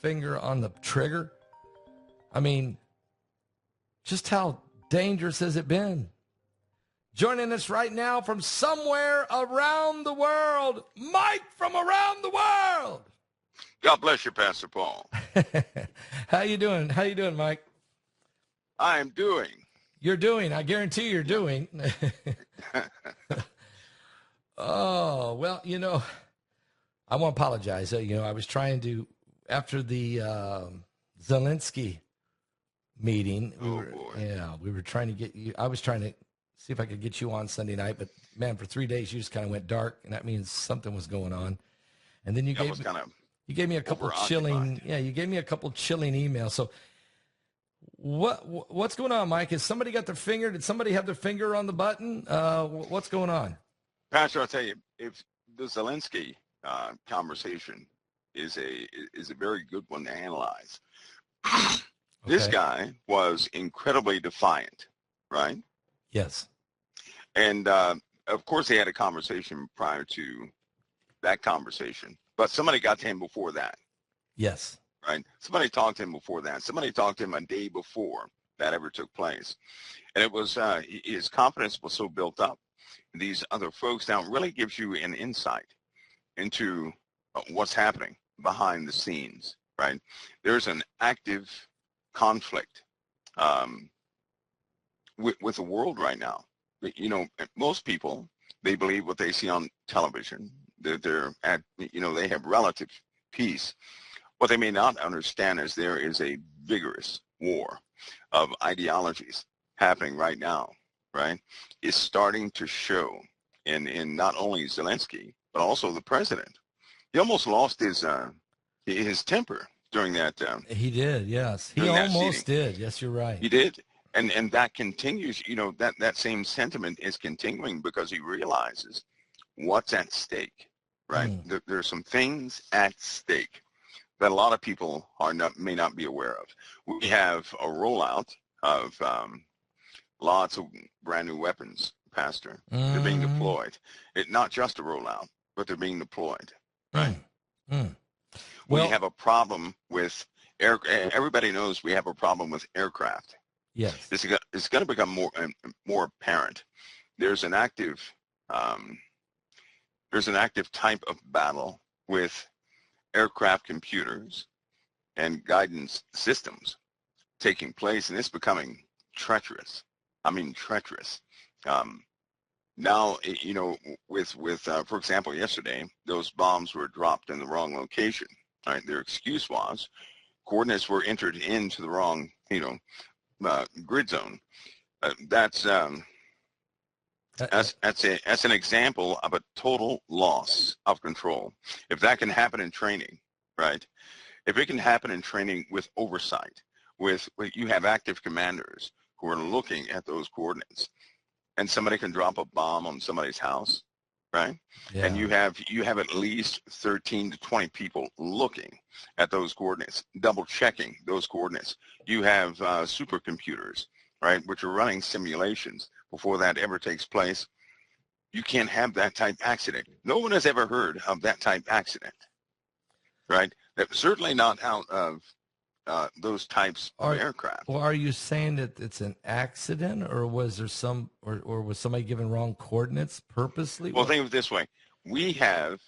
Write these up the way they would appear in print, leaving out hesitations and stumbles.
finger on the trigger. I mean, just how dangerous has it been? Joining us right now from somewhere around the world, Mike from around the world. God bless you, Pastor Paul. How you doing? How you doing, Mike? I am doing. You're doing. I guarantee you're doing. Oh, well, I want to apologize. I was trying to, after the Zelensky meeting, we were trying to get you. I was trying to see if I could get you on Sunday night, but man, for 3 days you just kind of went dark, and that means something was going on. And then you gave me a couple chilling, you gave me a couple chilling emails. So what's going on, Mike? Has somebody got their finger? Did somebody have their finger on the button? What's going on? Pastor, I'll tell you, if the Zelensky conversation is a very good one to analyze. This guy was incredibly defiant, right? Yes. And of course, they had a conversation prior to that conversation, but somebody got to him before that. Yes. Right? Somebody talked to him before that. Somebody talked to him a day before that ever took place. And it was his confidence was so built up. These other folks now really gives you an insight into what's happening behind the scenes, right? There's an active conflict with the world right now. Most people, they believe what they see on television. They're at, they have relative peace. What they may not understand is there is a vigorous war of ideologies happening right now, right? It's starting to show in not only Zelensky, but also the president. He almost lost his temper during that. He did, yes. He almost did. Yes, you're right. He did. And that continues, that same sentiment is continuing because he realizes what's at stake, right? There's some things at stake that a lot of people may not be aware of. We have a rollout of lots of brand new weapons, Pastor. They're being deployed. It's not just a rollout, but they're being deployed, right? We have a problem with everybody knows we have a problem with aircraft. Yes. It's going to become more apparent. There's an active type of battle with aircraft computers and guidance systems taking place, and it's becoming treacherous. I mean, treacherous. Now, with for example, yesterday, those bombs were dropped in the wrong location. Right? Their excuse was coordinates were entered into the wrong, grid zone. That's an example of a total loss of control. If that can happen in training, right? If it can happen in training with oversight, with you have active commanders who are looking at those coordinates, and somebody can drop a bomb on somebody's house, right? Yeah. And you have at least 13 to 20 people looking at those coordinates, double checking those coordinates. You have supercomputers, right, which are running simulations before that ever takes place. You can't have that type accident. No one has ever heard of that type accident, right? That certainly not out of those types of aircraft. Well, are you saying that it's an accident, or was there or was somebody given wrong coordinates purposely? Well, think of it this way: we have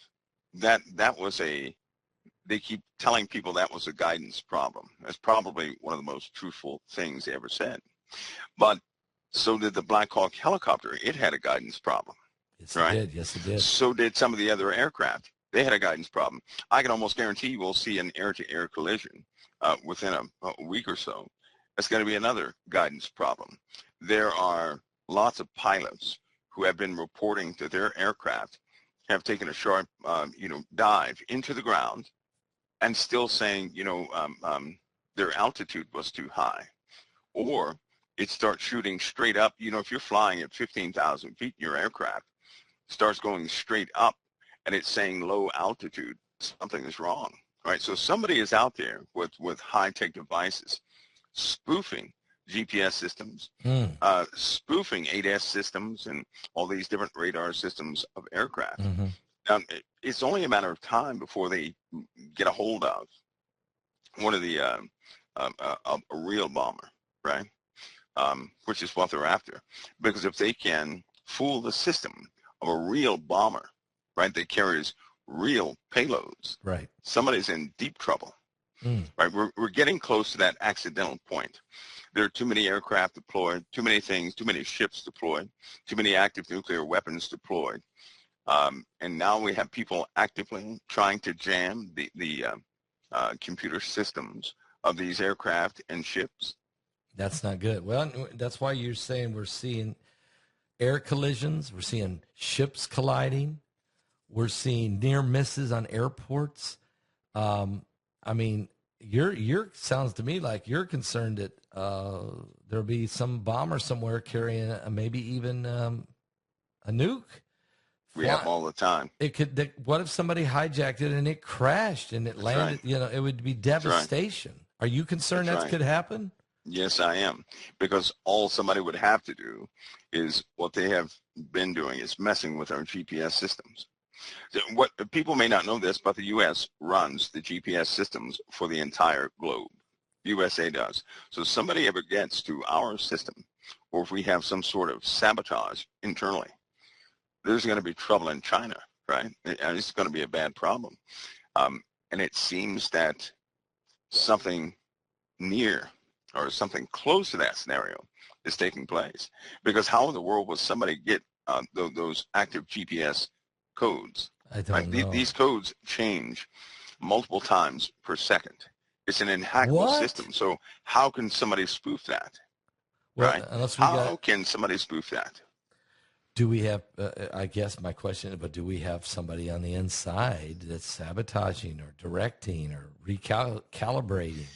that was they keep telling people that was a guidance problem. That's probably one of the most truthful things they ever said. But so did the Black Hawk helicopter. It had a guidance problem. Yes, right? It did. Yes, it did. So did some of the other aircraft. They had a guidance problem. I can almost guarantee you we'll see an air-to-air collision within a week or so. That's going to be another guidance problem. There are lots of pilots who have been reporting that their aircraft have taken a sharp, dive into the ground and still saying, their altitude was too high. Or it starts shooting straight up. If you're flying at 15,000 feet in your aircraft, starts going straight up and it's saying low altitude, something is wrong, right? So somebody is out there with high-tech devices spoofing GPS systems, spoofing ADAS systems and all these different radar systems of aircraft. It's only a matter of time before they get a hold of one of the a real bomber, right? Which is what they're after. Because if they can fool the system of a real bomber, right, that carries real payloads, Right. somebody's in deep trouble. Mm. Right, we're getting close to that accidental point. There are too many aircraft deployed, too many things, too many ships deployed, too many active nuclear weapons deployed, and now we have people actively trying to jam the computer systems of these aircraft and ships. That's not good. Well, that's why you're saying we're seeing air collisions, we're seeing ships colliding, we're seeing near misses on airports. I mean, you're sounds to me like you're concerned that there'll be some bomber somewhere carrying maybe even a nuke. We have them all the time. It could. What if somebody hijacked it and it crashed and it That's landed? right. You know, it would be That's right. devastation. Are you concerned That's that right. could happen? Yes, I am, because all somebody would have to do is what they have been doing is messing with our GPS systems. What people may not know this, but the U.S. runs the GPS systems for the entire globe. USA does. So if somebody ever gets to our system, or if we have some sort of sabotage internally, there's going to be trouble in China, right? And it's going to be a bad problem. And it seems that something near or something close to that scenario is taking place. Because how in the world will somebody get those active GPS codes? I don't know. These codes change multiple times per second. It's an inhackable system. So how can somebody spoof that? Well, right? Unless we How can somebody spoof that? Do we have, I guess my question is, but do we have somebody on the inside that's sabotaging or directing or recalibrating?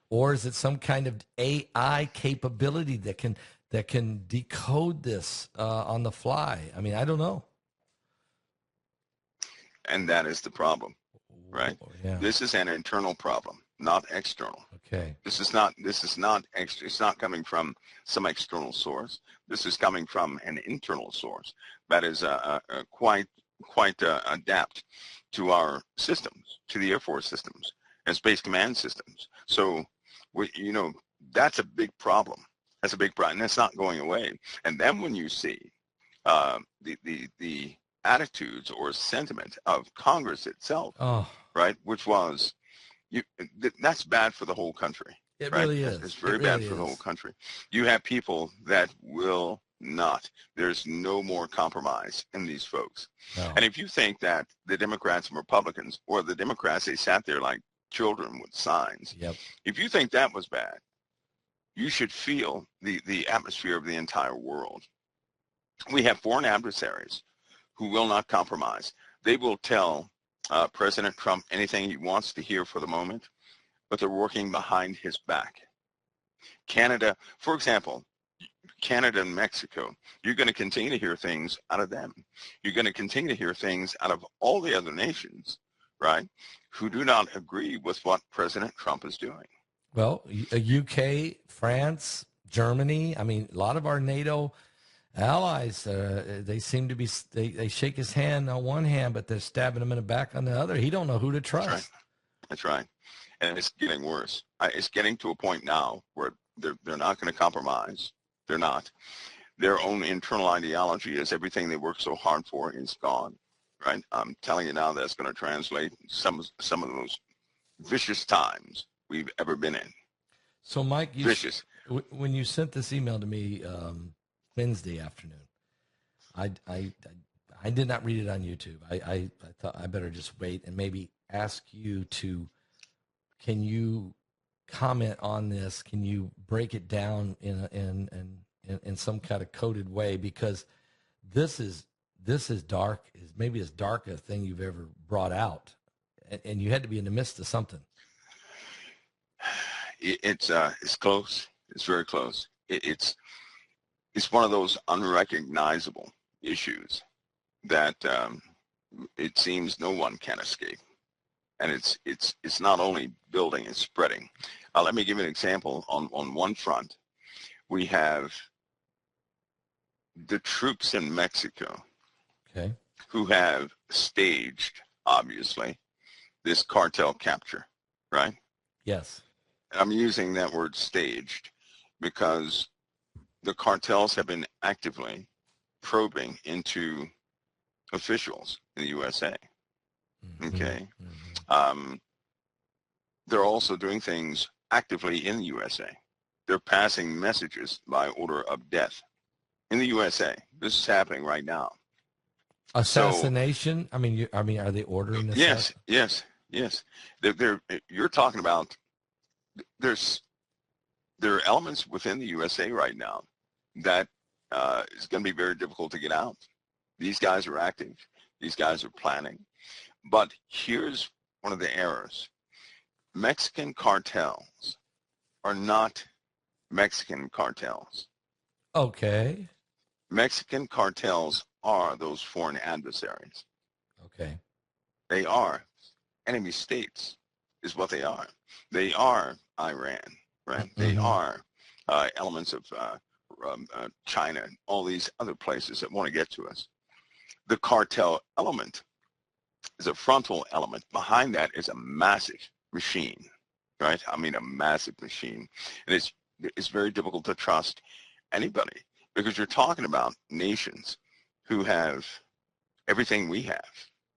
Or is it some kind of AI capability that can decode this on the fly? I mean, I don't know. And that is the problem, right? Yeah. This is an internal problem, not external. Okay. It's not coming from some external source. This is coming from an internal source that is quite adapt to our systems, to the Air Force systems and Space Command systems. So, that's a big problem. That's a big problem, and it's not going away. And then when you see the attitudes or sentiment of Congress itself, right, which was, that's bad for the whole country. It right? really is. It's very bad for the whole country. You have people that will not. There's no more compromise in these folks. No. And if you think that the Democrats and Republicans, or the Democrats, they sat there like children with signs. Yep. If you think that was bad, you should feel the atmosphere of the entire world. We have foreign adversaries who will not compromise. They will tell President Trump anything he wants to hear for the moment, but they're working behind his back. Canada, for example, Canada and Mexico, you're going to continue to hear things out of them. You're going to continue to hear things out of all the other nations, right, who do not agree with what President Trump is doing. Well, UK, France, Germany, I mean, a lot of our NATO allies, they seem to be, they shake his hand on one hand, but they're stabbing him in the back on the other. He don't know who to trust. That's right. And it's getting worse. It's getting to a point now where they're not going to compromise. They're not. Their own internal ideology is everything they worked so hard for is gone, right? I'm telling you now that's going to translate some of the most vicious times we've ever been in. So, Mike, vicious. When you sent this email to me Wednesday afternoon, I did not read it on YouTube. I thought I better just wait and maybe ask you to. Can you comment on this? Can you break it down in some kind of coded way? Because this is dark, is maybe as dark a thing you've ever brought out, and you had to be in the midst of something. It's close. It's very close. It's one of those unrecognizable issues that it seems no one can escape. And it's not only building, it's spreading. Let me give you an example. On one front, we have the troops in Mexico, okay, who have staged, obviously, this cartel capture, right? Yes. I'm using that word staged because the cartels have been actively probing into officials in the USA. Okay. Um, they're also doing things actively in the USA. They're passing messages by order of death in the USA. This is happening right now. Assassination? I mean, are they ordering assassination? Yes. You're talking about, there are elements within the USA right now that is going to be very difficult to get out. These guys are active. These guys are planning. But here's one of the errors. Mexican cartels are not Mexican cartels. Okay. Mexican cartels are those foreign adversaries. Okay. They are enemy states is what they are. They are Iran, right? They are elements of China, all these other places that want to get to us. The cartel element is a frontal element. Behind that is a massive machine, right? I mean, a massive machine. And it's very difficult to trust anybody because you're talking about nations who have everything we have,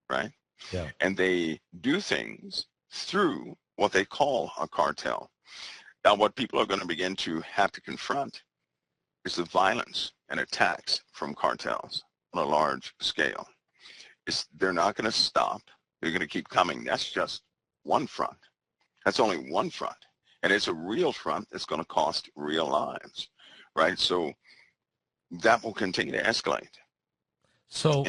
right? Yeah. And they do things through what they call a cartel. Now, what people are going to begin to have to confront is the violence and attacks from cartels on a large scale. They're not going to stop. They're going to keep coming. That's just one front. That's only one front. And it's a real front that's going to cost real lives, right? So that will continue to escalate. So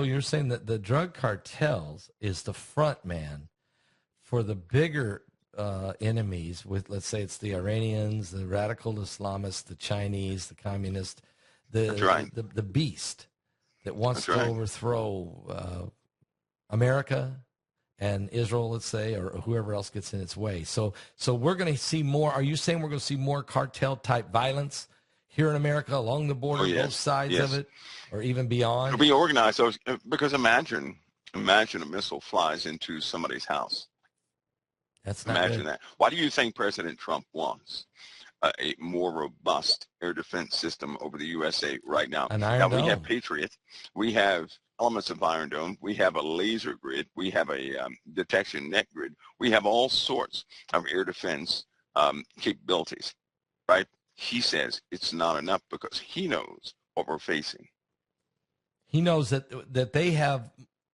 you're saying that the drug cartels is the front man for the bigger enemies with, let's say it's the Iranians, the radical Islamists, the Chinese, the communists, That's right. the beast that wants That's to right. overthrow America and Israel, let's say, or whoever else gets in its way. So we're going to see more. Are you saying we're going to see more cartel type violence here in America along the border, both sides of it, or even beyond? It'll be organized. Because imagine a missile flies into somebody's house. That's not Imagine good. that. Why do you think President Trump wants a more robust air defense system over the USA right now? Now we have Patriot. We have elements of Iron Dome. We have a laser grid. We have a detection net grid. We have all sorts of air defense capabilities, right? He says it's not enough because he knows what we're facing. He knows that they have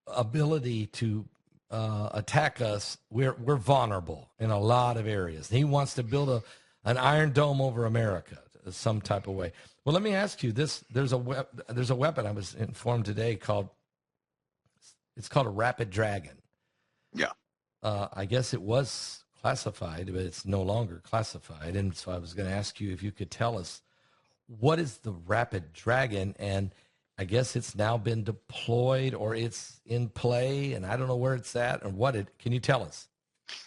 ability to attack us. We're vulnerable in a lot of areas. He wants to build an Iron Dome over America some type of way. Well, let me ask you this: there's a weapon I was informed today called a Rapid Dragon. Yeah. I guess it was classified, but it's no longer classified. And so I was going to ask you if you could tell us what is the Rapid Dragon, and I guess it's now been deployed or it's in play, and I don't know where it's at or can you tell us?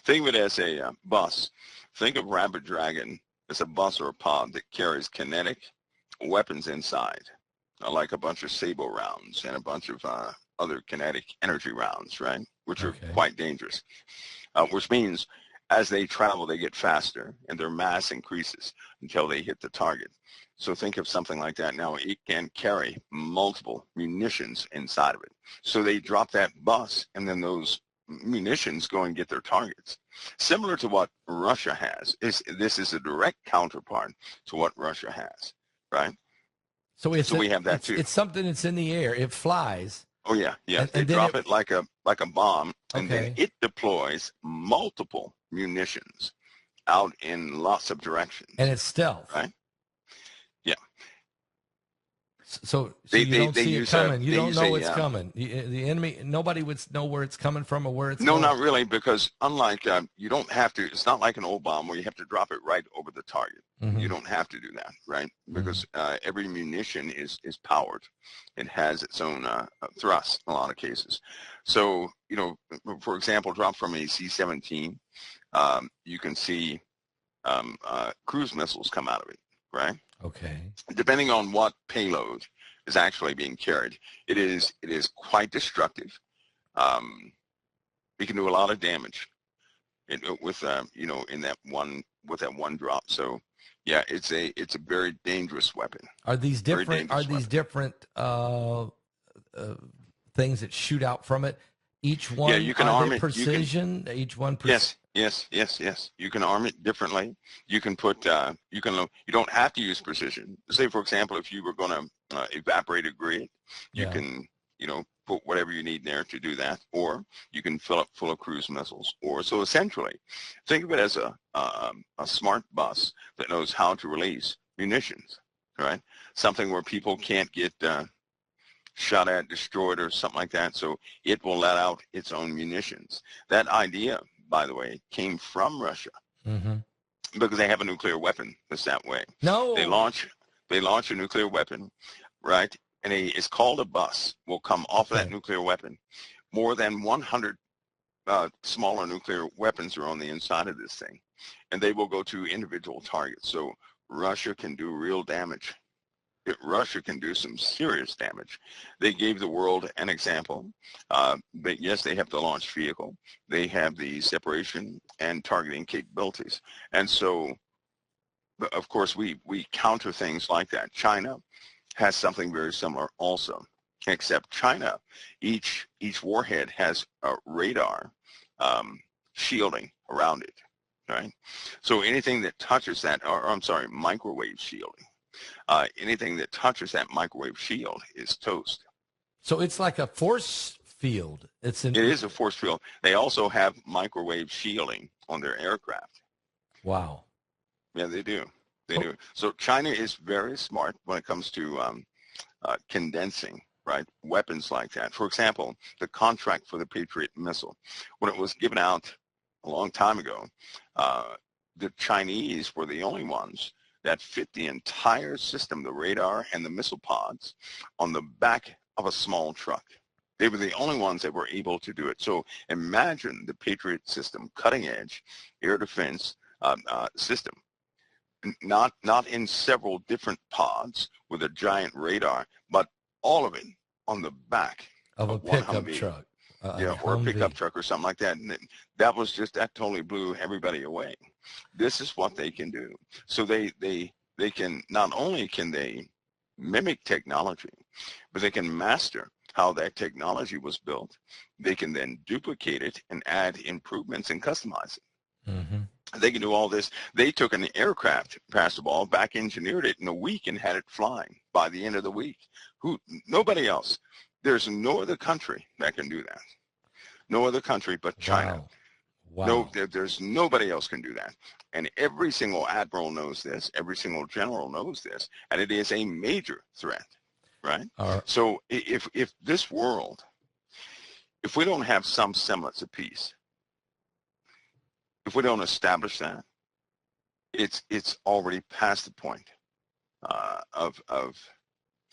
Think of it as a bus. Think of Rapid Dragon as a bus or a pod that carries kinetic weapons inside, like a bunch of sabot rounds and a bunch of other kinetic energy rounds, right? Which are quite dangerous, which means as they travel, they get faster and their mass increases until they hit the target. So think of something like that. Now it can carry multiple munitions inside of it. So they drop that bus and then those munitions go and get their targets. Similar to what Russia has. This is a direct counterpart to what Russia has, right? So we have that too. It's something that's in the air. It flies. Oh yeah. They drop it like a bomb, and then it deploys multiple munitions out in lots of directions. And it's stealth, right? Yeah. So you don't see it coming. You don't know it's coming. The enemy, nobody would know where it's coming from or where it's going. No, not really, because unlike, you don't have to, it's not like an old bomb where you have to drop it right over the target. You don't have to do that, right? Because every munition is powered. It has its own thrust in a lot of cases. So, for example, drop from a C-17, you can see cruise missiles come out of it, right? Okay. Depending on what payload is actually being carried, it is quite destructive. It can do a lot of damage. with in that one with that one drop. So yeah, it's a very dangerous weapon. Are these Very different? Are dangerous these weapon. different things that shoot out from it? Each Yeah, one, you can are they arm it. You can precision? Each one, yes. You can arm it differently. You can put you don't have to use precision. Say for example, if you were going to evaporate a grid, you yeah. can put whatever you need there to do that, or you can fill up full of cruise missiles. Or so essentially, think of it as a smart bus that knows how to release munitions. Right, something where people can't get shot at, destroyed, or something like that. So it will let out its own munitions. That idea, by the way, came from Russia Mm-hmm. because they have a nuclear weapon that's that way. They No. launch a nuclear weapon, right? And it's called a bus. Will come off of that Okay. nuclear weapon. More than 100 smaller nuclear weapons are on the inside of this thing, and they will go to individual targets. So Russia can do real damage. Russia can do some serious damage. They gave the world an example. But yes, they have the launch vehicle. They have the separation and targeting capabilities. And so, of course, we counter things like that. China has something very similar also, except China, each warhead has a radar shielding around it, right? So anything that touches that, or I'm sorry, microwave shielding. Anything that touches that microwave shield is toast. So it's like a force field. It is a force field. They also have microwave shielding on their aircraft. Wow. Yeah, they do. They Oh, do. So China is very smart when it comes to condensing, right, weapons like that. For example, the contract for the Patriot missile, when it was given out a long time ago, the Chinese were the only ones that fit the entire system, the radar and the missile pods, on the back of a small truck. They were the only ones that were able to do it. So imagine the Patriot system, cutting edge air defense system, not in several different pods with a giant radar, but all of it on the back of a of one pickup Humvee, truck, a yeah, or a pickup Humvee. truck or something like that. And that totally blew everybody away. This is what they can do. So they can, not only can they mimic technology, but they can master how that technology was built. They can then duplicate it and add improvements and customize it. Mm-hmm. They can do all this. They took an aircraft, passed the ball, back engineered it in a week and had it flying by the end of the week. Nobody else. There's no other country that can do that. No other country but China. Wow. No, Wow. there's nobody else can do that. And every single admiral knows this. Every single general knows this. And it is a major threat, right? Are So if this world, if we don't have some semblance of peace, if we don't establish that, it's already past the point of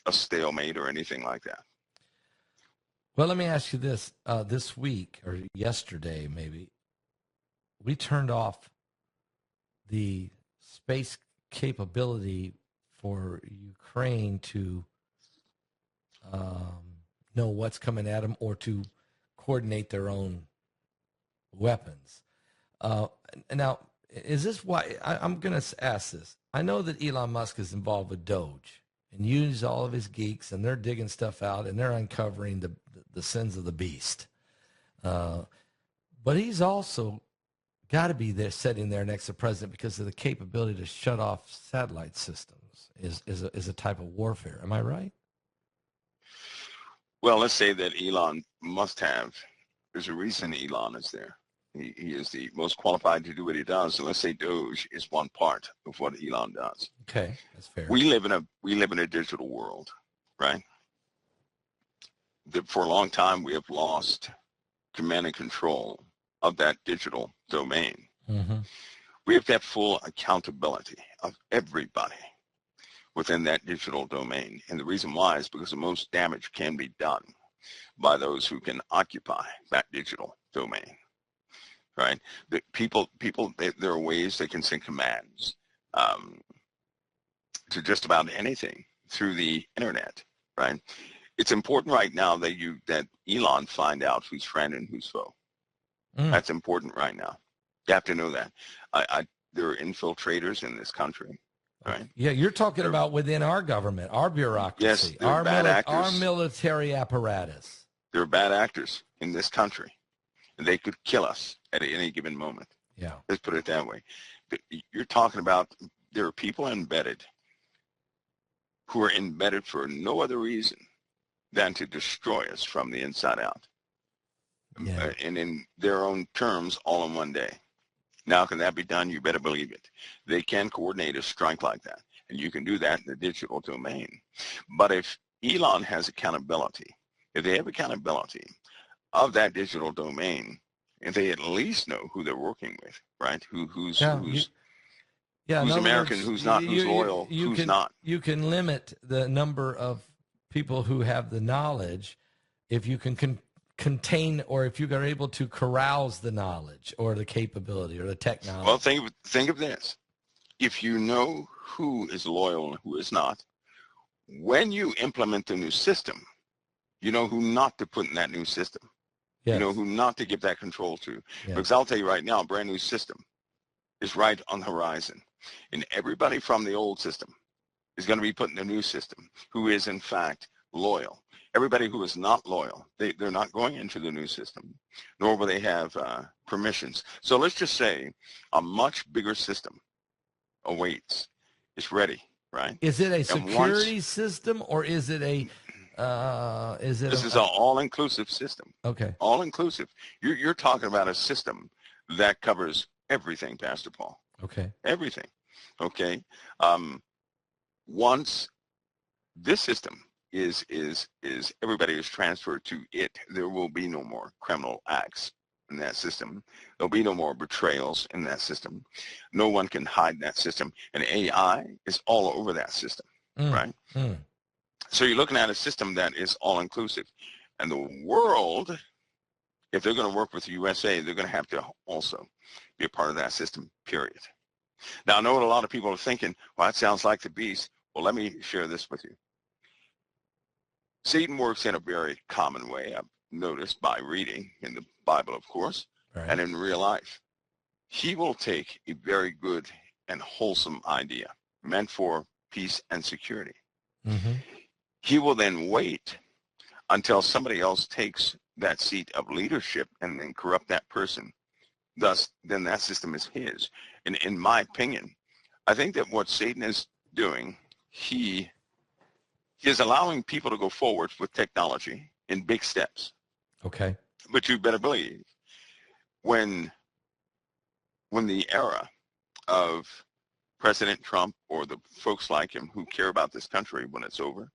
a stalemate or anything like that. well, let me ask you this. This week or yesterday, maybe, we turned off the space capability for Ukraine to know what's coming at them or to coordinate their own weapons. Uh, now, is this why I'm going to ask this? I know that Elon Musk is involved with Doge and use all of his geeks, and they're digging stuff out and they're uncovering the sins of the beast. But he's also got to be there, sitting there next to the president, because of the capability to shut off satellite systems is a type of warfare. Am I right? Well, let's say that Elon must have. There's a reason Elon is there. He is the most qualified to do what he does. So let's say Doge is one part of what Elon does. Okay, that's fair. We live in a digital world, right? That for a long time we have lost command and control of that digital domain. Mm-hmm. We have to have full accountability of everybody within that digital domain. And the reason why is because the most damage can be done by those who can occupy that digital domain, right? The people, there are ways they can send commands to just about anything through the internet, right? It's important right now that Elon find out who's friend and who's foe. Mm. That's important right now. You have to know that. There are infiltrators in this country, right? Yeah, you're talking about within our government, our bureaucracy, Yes, they're bad actors. our military apparatus. There are bad actors in this country, and they could kill us at any given moment. Yeah. Let's put it that way. But you're talking about there are people embedded who are embedded for no other reason than to destroy us from the inside out. Yeah. And in their own terms, all in one day. Now, can that be done? You better believe it. They can coordinate a strike like that, and you can do that in the digital domain. But if Elon has accountability, if they have accountability of that digital domain, if they at least know who they're working with, right? Who's American, who's not, who's loyal, who's not. You can limit the number of people who have the knowledge if you can contain, or if you are able to carouse the knowledge or the capability or the technology. Well, think of this. If you know who is loyal and who is not, when you implement the new system, you know who not to put in that new system. Yes. You know who not to give that control to. Yes. Because I'll tell you right now, a brand new system is right on the horizon. And everybody from the old system is going to be put in the new system who is, in fact, loyal. Everybody who is not loyal, they're not going into the new system, nor will they have permissions. So let's just say a much bigger system awaits. It's ready, right? Is it a security system, or is it a This is an all-inclusive system. Okay. All-inclusive. You're talking about a system that covers everything, Pastor Paul. Okay. Everything. Okay. Once this system is everybody is transferred to it, there will be no more criminal acts in that system. There'll be no more betrayals in that system. No one can hide in that system. And AI is all over that system, right? Mm. So you're looking at a system that is all-inclusive. And the world, if they're going to work with the USA, they're going to have to also be a part of that system, period. Now, I know what a lot of people are thinking, well, that sounds like the beast. Well, let me share this with you. Satan works in a very common way, I've noticed by reading in the Bible, of course, right, and in real life. He will take a very good and wholesome idea meant for peace and security. Mm-hmm. He will then wait until somebody else takes that seat of leadership and then corrupt that person. Thus, then that system is his. And in my opinion, I think that what Satan is doing, he is allowing people to go forward with technology in big steps. Okay. But you better believe when the era of President Trump or the folks like him who care about this country, when it's over,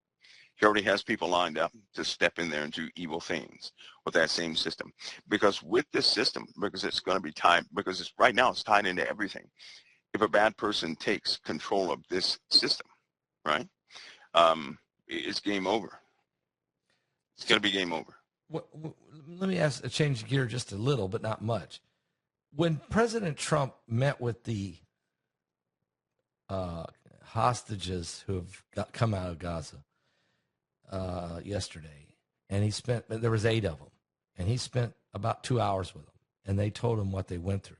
he already has people lined up to step in there and do evil things with that same system. Because with this system, because it's going to be tied, because it's right now it's tied into everything. If a bad person takes control of this system, right, it's game over. It's going to be game over. Let me change gear just a little, but not much. When President Trump met with the hostages who have come out of Gaza yesterday, and there was 8 of them, and he spent about 2 hours with them, and they told him what they went through.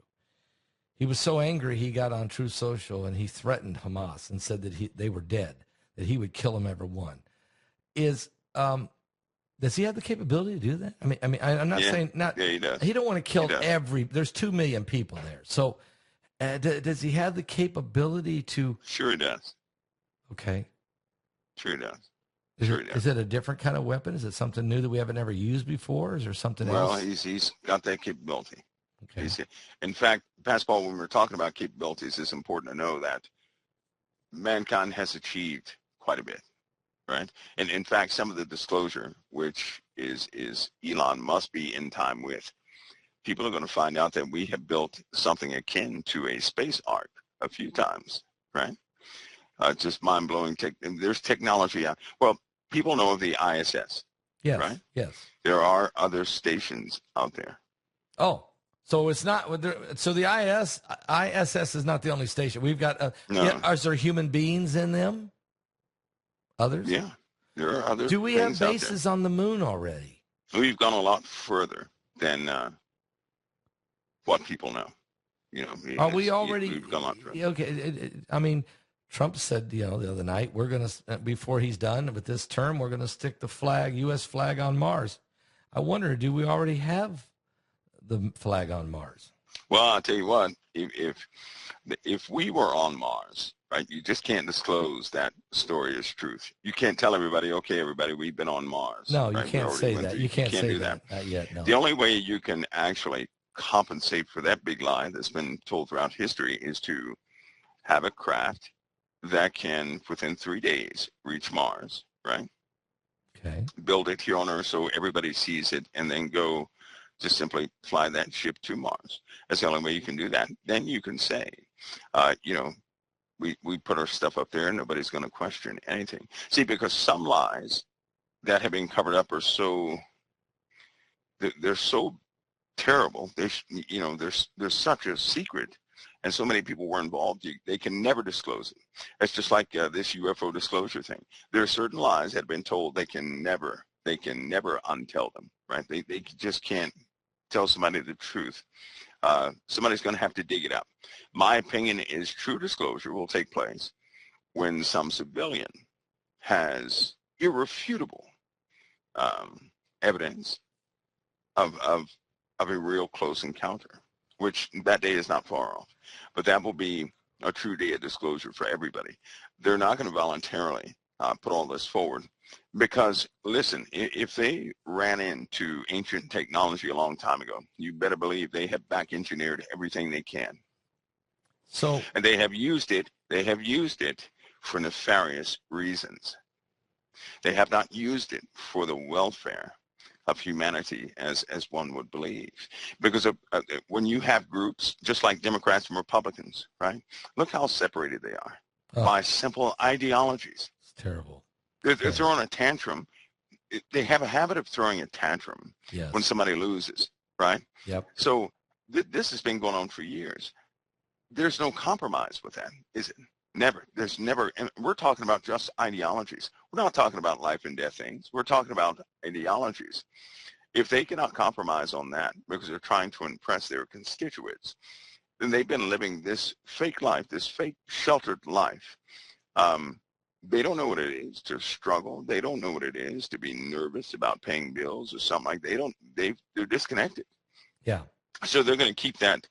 He was so angry he got on Truth Social and he threatened Hamas and said that they were dead, that he would kill them every one. Does he have the capability to do that? I mean, I'm not saying not. Yeah, he does. He don't want to kill there's 2 million people there. So does he have the capability to? Sure he does. Okay. Sure he does. Is it a different kind of weapon? Is it something new that we haven't ever used before? Is there something else? Well, he's got that capability. Okay. In fact, Pastor Paul, when we're talking about capabilities, it's important to know that mankind has achieved quite a bit, right? And in fact, some of the disclosure, which is Elon must be in time with, people are going to find out that we have built something akin to a space ark a few times, right? Just mind-blowing. There's technology out. Well, people know of the ISS, yes, right? Yes. There are other stations out there. Oh. So it's not. So the ISS is not the only station. We've got. No. Is there human beings in them? Others? Yeah, there are others. Do we have bases on the moon already? We've gone a lot further than what people know. You know, Are we already? we've gone on to it. Okay. I mean, Trump said, the other night, we're going to, before he's done with this term, we're going to stick the flag, U.S. flag on Mars. I wonder, do we already have the flag on Mars? Well, I'll tell you what, if we were on Mars, right, you just can't disclose that story as truth. You can't tell everybody, okay, everybody, we've been on Mars. No, you right? can't say that. You can't say do that. Not yet, no. The only way you can actually compensate for that big lie that's been told throughout history is to have a craft that can, within 3 days, reach Mars, right? Okay. Build it here on Earth so everybody sees it, and then go just simply fly that ship to Mars. That's the only way you can do that. Then you can say, we put our stuff up there and nobody's going to question anything. See, because some lies that have been covered up are so, they're so terrible. There's such a secret, and so many people were involved. They can never disclose it. It's just like this UFO disclosure thing. There are certain lies that have been told. They can never untell them. Right? They just can't tell somebody the truth. Somebody's going to have to dig it up. My opinion is true disclosure will take place when some civilian has irrefutable evidence of a real close encounter, which that day is not far off. But that will be a true day of disclosure for everybody. They're not going to voluntarily put all this forward because, listen, if they ran into ancient technology a long time ago, you better believe they have back engineered everything they can. And they have used it for nefarious reasons. They have not used it for the welfare of humanity as one would believe. Because when you have groups, just like Democrats and Republicans, right? Look how separated they are by simple ideologies. It's terrible. They're throwing a tantrum. They have a habit of throwing a tantrum when somebody loses, right? Yep. So this has been going on for years. There's no compromise with that, is it? Never. There's never. And we're talking about just ideologies. We're not talking about life and death things. We're talking about ideologies. If they cannot compromise on that because they're trying to impress their constituents, then they've been living this fake life, this fake sheltered life. They don't know what it is to struggle. They don't know what it is to be nervous about paying bills or something like that. They're disconnected. Yeah. So they're going to keep that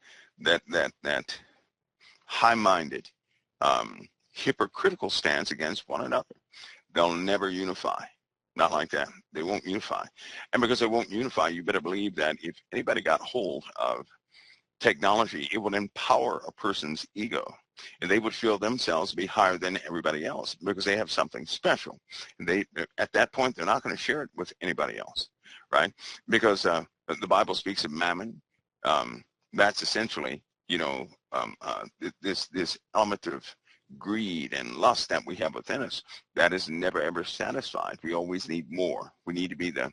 high-minded, hypocritical stance against one another. They'll never unify. Not like that. They won't unify. And because they won't unify, you better believe that if anybody got hold of technology, it would empower a person's ego. And they would feel themselves to be higher than everybody else because they have something special. And at that point, they're not going to share it with anybody else, right? Because the Bible speaks of mammon. That's essentially, this element of greed and lust that we have within us that is never ever satisfied. We always need more. We need to be the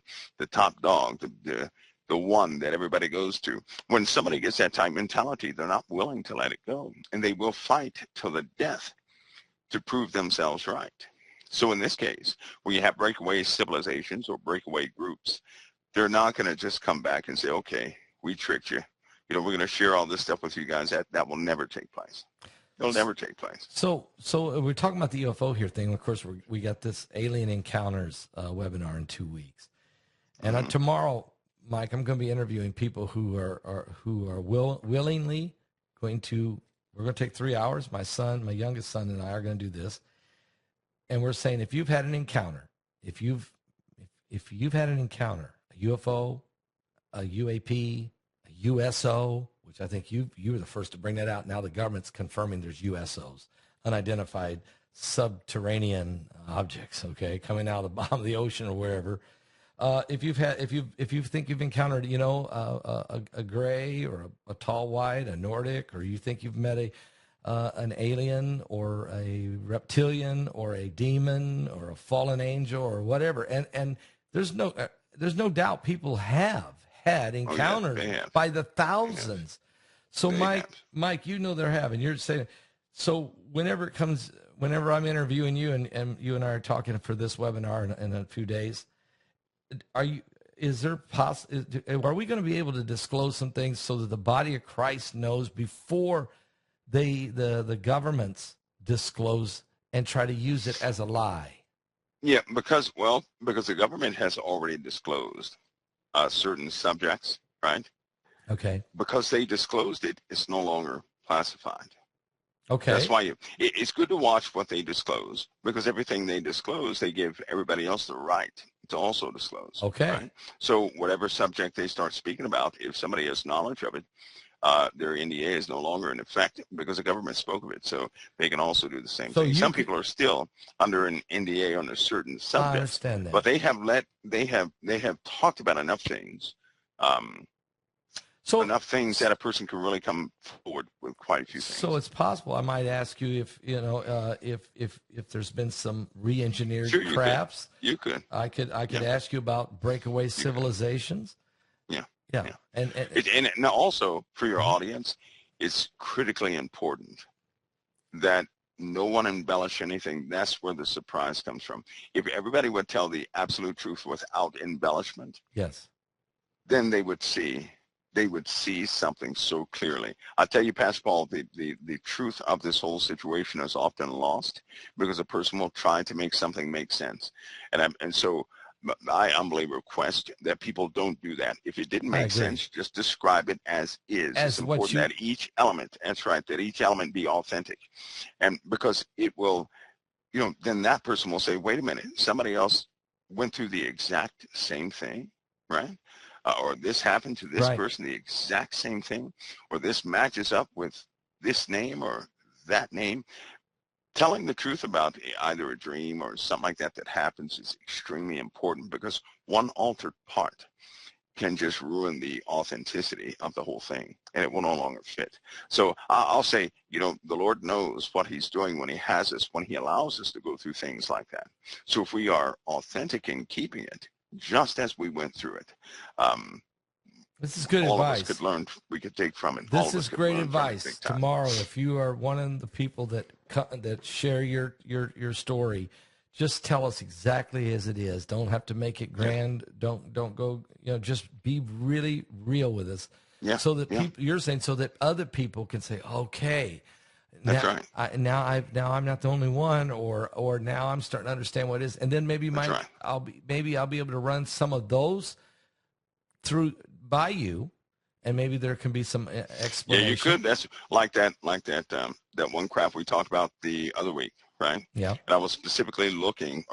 top dog, the one that everybody goes to. When somebody gets that type mentality, they're not willing to let it go, and they will fight till the death to prove themselves right. So in this case, when you have breakaway civilizations or breakaway groups, they're not going to just come back and say, okay, we tricked you. We're going to share all this stuff with you guys. That will never take place. It'll never take place. So we're talking about the UFO here thing. Of course, we got this alien encounters webinar in 2 weeks, and tomorrow, Mike, I'm going to be interviewing people who are willingly going to. We're going to take 3 hours. My youngest son, and I are going to do this, and we're saying if you've had an encounter, if you've had an encounter, a UFO, a UAP, a USO, which I think you were the first to bring that out. Now the government's confirming there's USOs, unidentified subterranean objects, okay, coming out of the bottom of the ocean or wherever. If you think you've encountered, a gray or a tall white, a Nordic, or you think you've met an alien or a reptilian or a demon or a fallen angel or whatever, and there's no doubt people have had encounters by the thousands. So Mike, there have, and you're saying, so whenever I'm interviewing you and you and I are talking for this webinar in a few days, are we going to be able to disclose some things so that the body of Christ knows before the governments disclose and try to use it as a lie? Yeah, because the government has already disclosed certain subjects, right? Okay. Because they disclosed it, it's no longer classified. Okay. That's why it's good to watch what they disclose, because everything they disclose, they give everybody else the right to also disclose. Okay. Right? So whatever subject they start speaking about, if somebody has knowledge of it, their NDA is no longer in effect because the government spoke of it. So they can also do the same thing. Some people are still under an NDA on a certain subject. I understand that. But they have talked about enough things. Enough things that a person can really come forward with quite a few things. So it's possible I might ask you if if there's been some re-engineered crafts. You could. I could ask you about breakaway civilizations. Yeah. And also for your audience, it's critically important that no one embellish anything. That's where the surprise comes from. If everybody would tell the absolute truth without embellishment, yes, then they would see something so clearly. I tell you, Pastor Paul, the truth of this whole situation is often lost because a person will try to make something make sense. And so I humbly request that people don't do that. If it didn't make sense, just describe it as is. It's important that each element, that's right, that each element be authentic. And because it will, then that person will say, wait a minute, somebody else went through the exact same thing, right? Or this happened to this person, the exact same thing, or this matches up with this name or that name. Telling the truth about either a dream or something like that happens is extremely important, because one altered part can just ruin the authenticity of the whole thing, and it will no longer fit. So I'll say, the Lord knows what he's doing when he has us, when he allows us to go through things like that. So if we are authentic in keeping it, just as we went through it, this is good advice. All of us could learn, we could take from it. This is great advice. Tomorrow, if you are one of the people that share your story, just tell us exactly as it is. Don't have to make it grand. Yeah. Don't go. Just be really real with us. Yeah. So that people, you're saying, so that other people can say, okay. That's right. Now I'm not the only one, or now I'm starting to understand what it is, and then maybe I'll be able to run some of those through by you, and maybe there can be some explanation. Yeah, you could. That's like that one craft we talked about the other week, right? Yeah. And I was specifically looking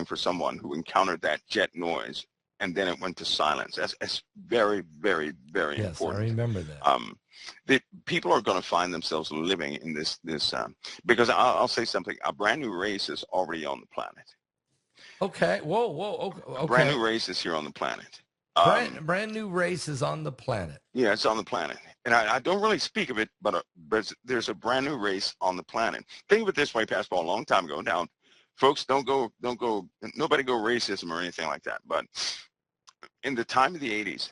for someone who encountered that jet noise, and then it went to silence. That's very, very, very important. Yes, I remember that. The people are going to find themselves living in this because I'll say something. A brand new race is already on the planet. Okay. Whoa. Okay. A brand new race is here on the planet. Brand new race is on the planet. Yeah, it's on the planet. And I don't really speak of it, but there's a brand new race on the planet. Think of it this way, Pastor Paul, a long time ago. Now, folks, nobody go racism or anything like that. But in the time of the 80s,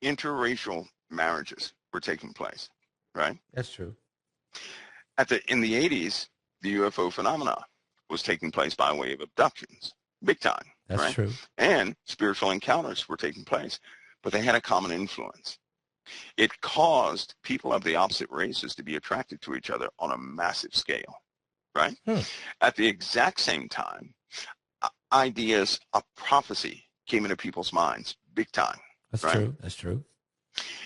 interracial marriages were taking place, right? That's true. In the 80s, the UFO phenomena was taking place by way of abductions, big time. That's right? true. And spiritual encounters were taking place, but they had a common influence. It caused people of the opposite races to be attracted to each other on a massive scale, right? At the exact same time, ideas of prophecy came into people's minds big time. That's right? true. That's true.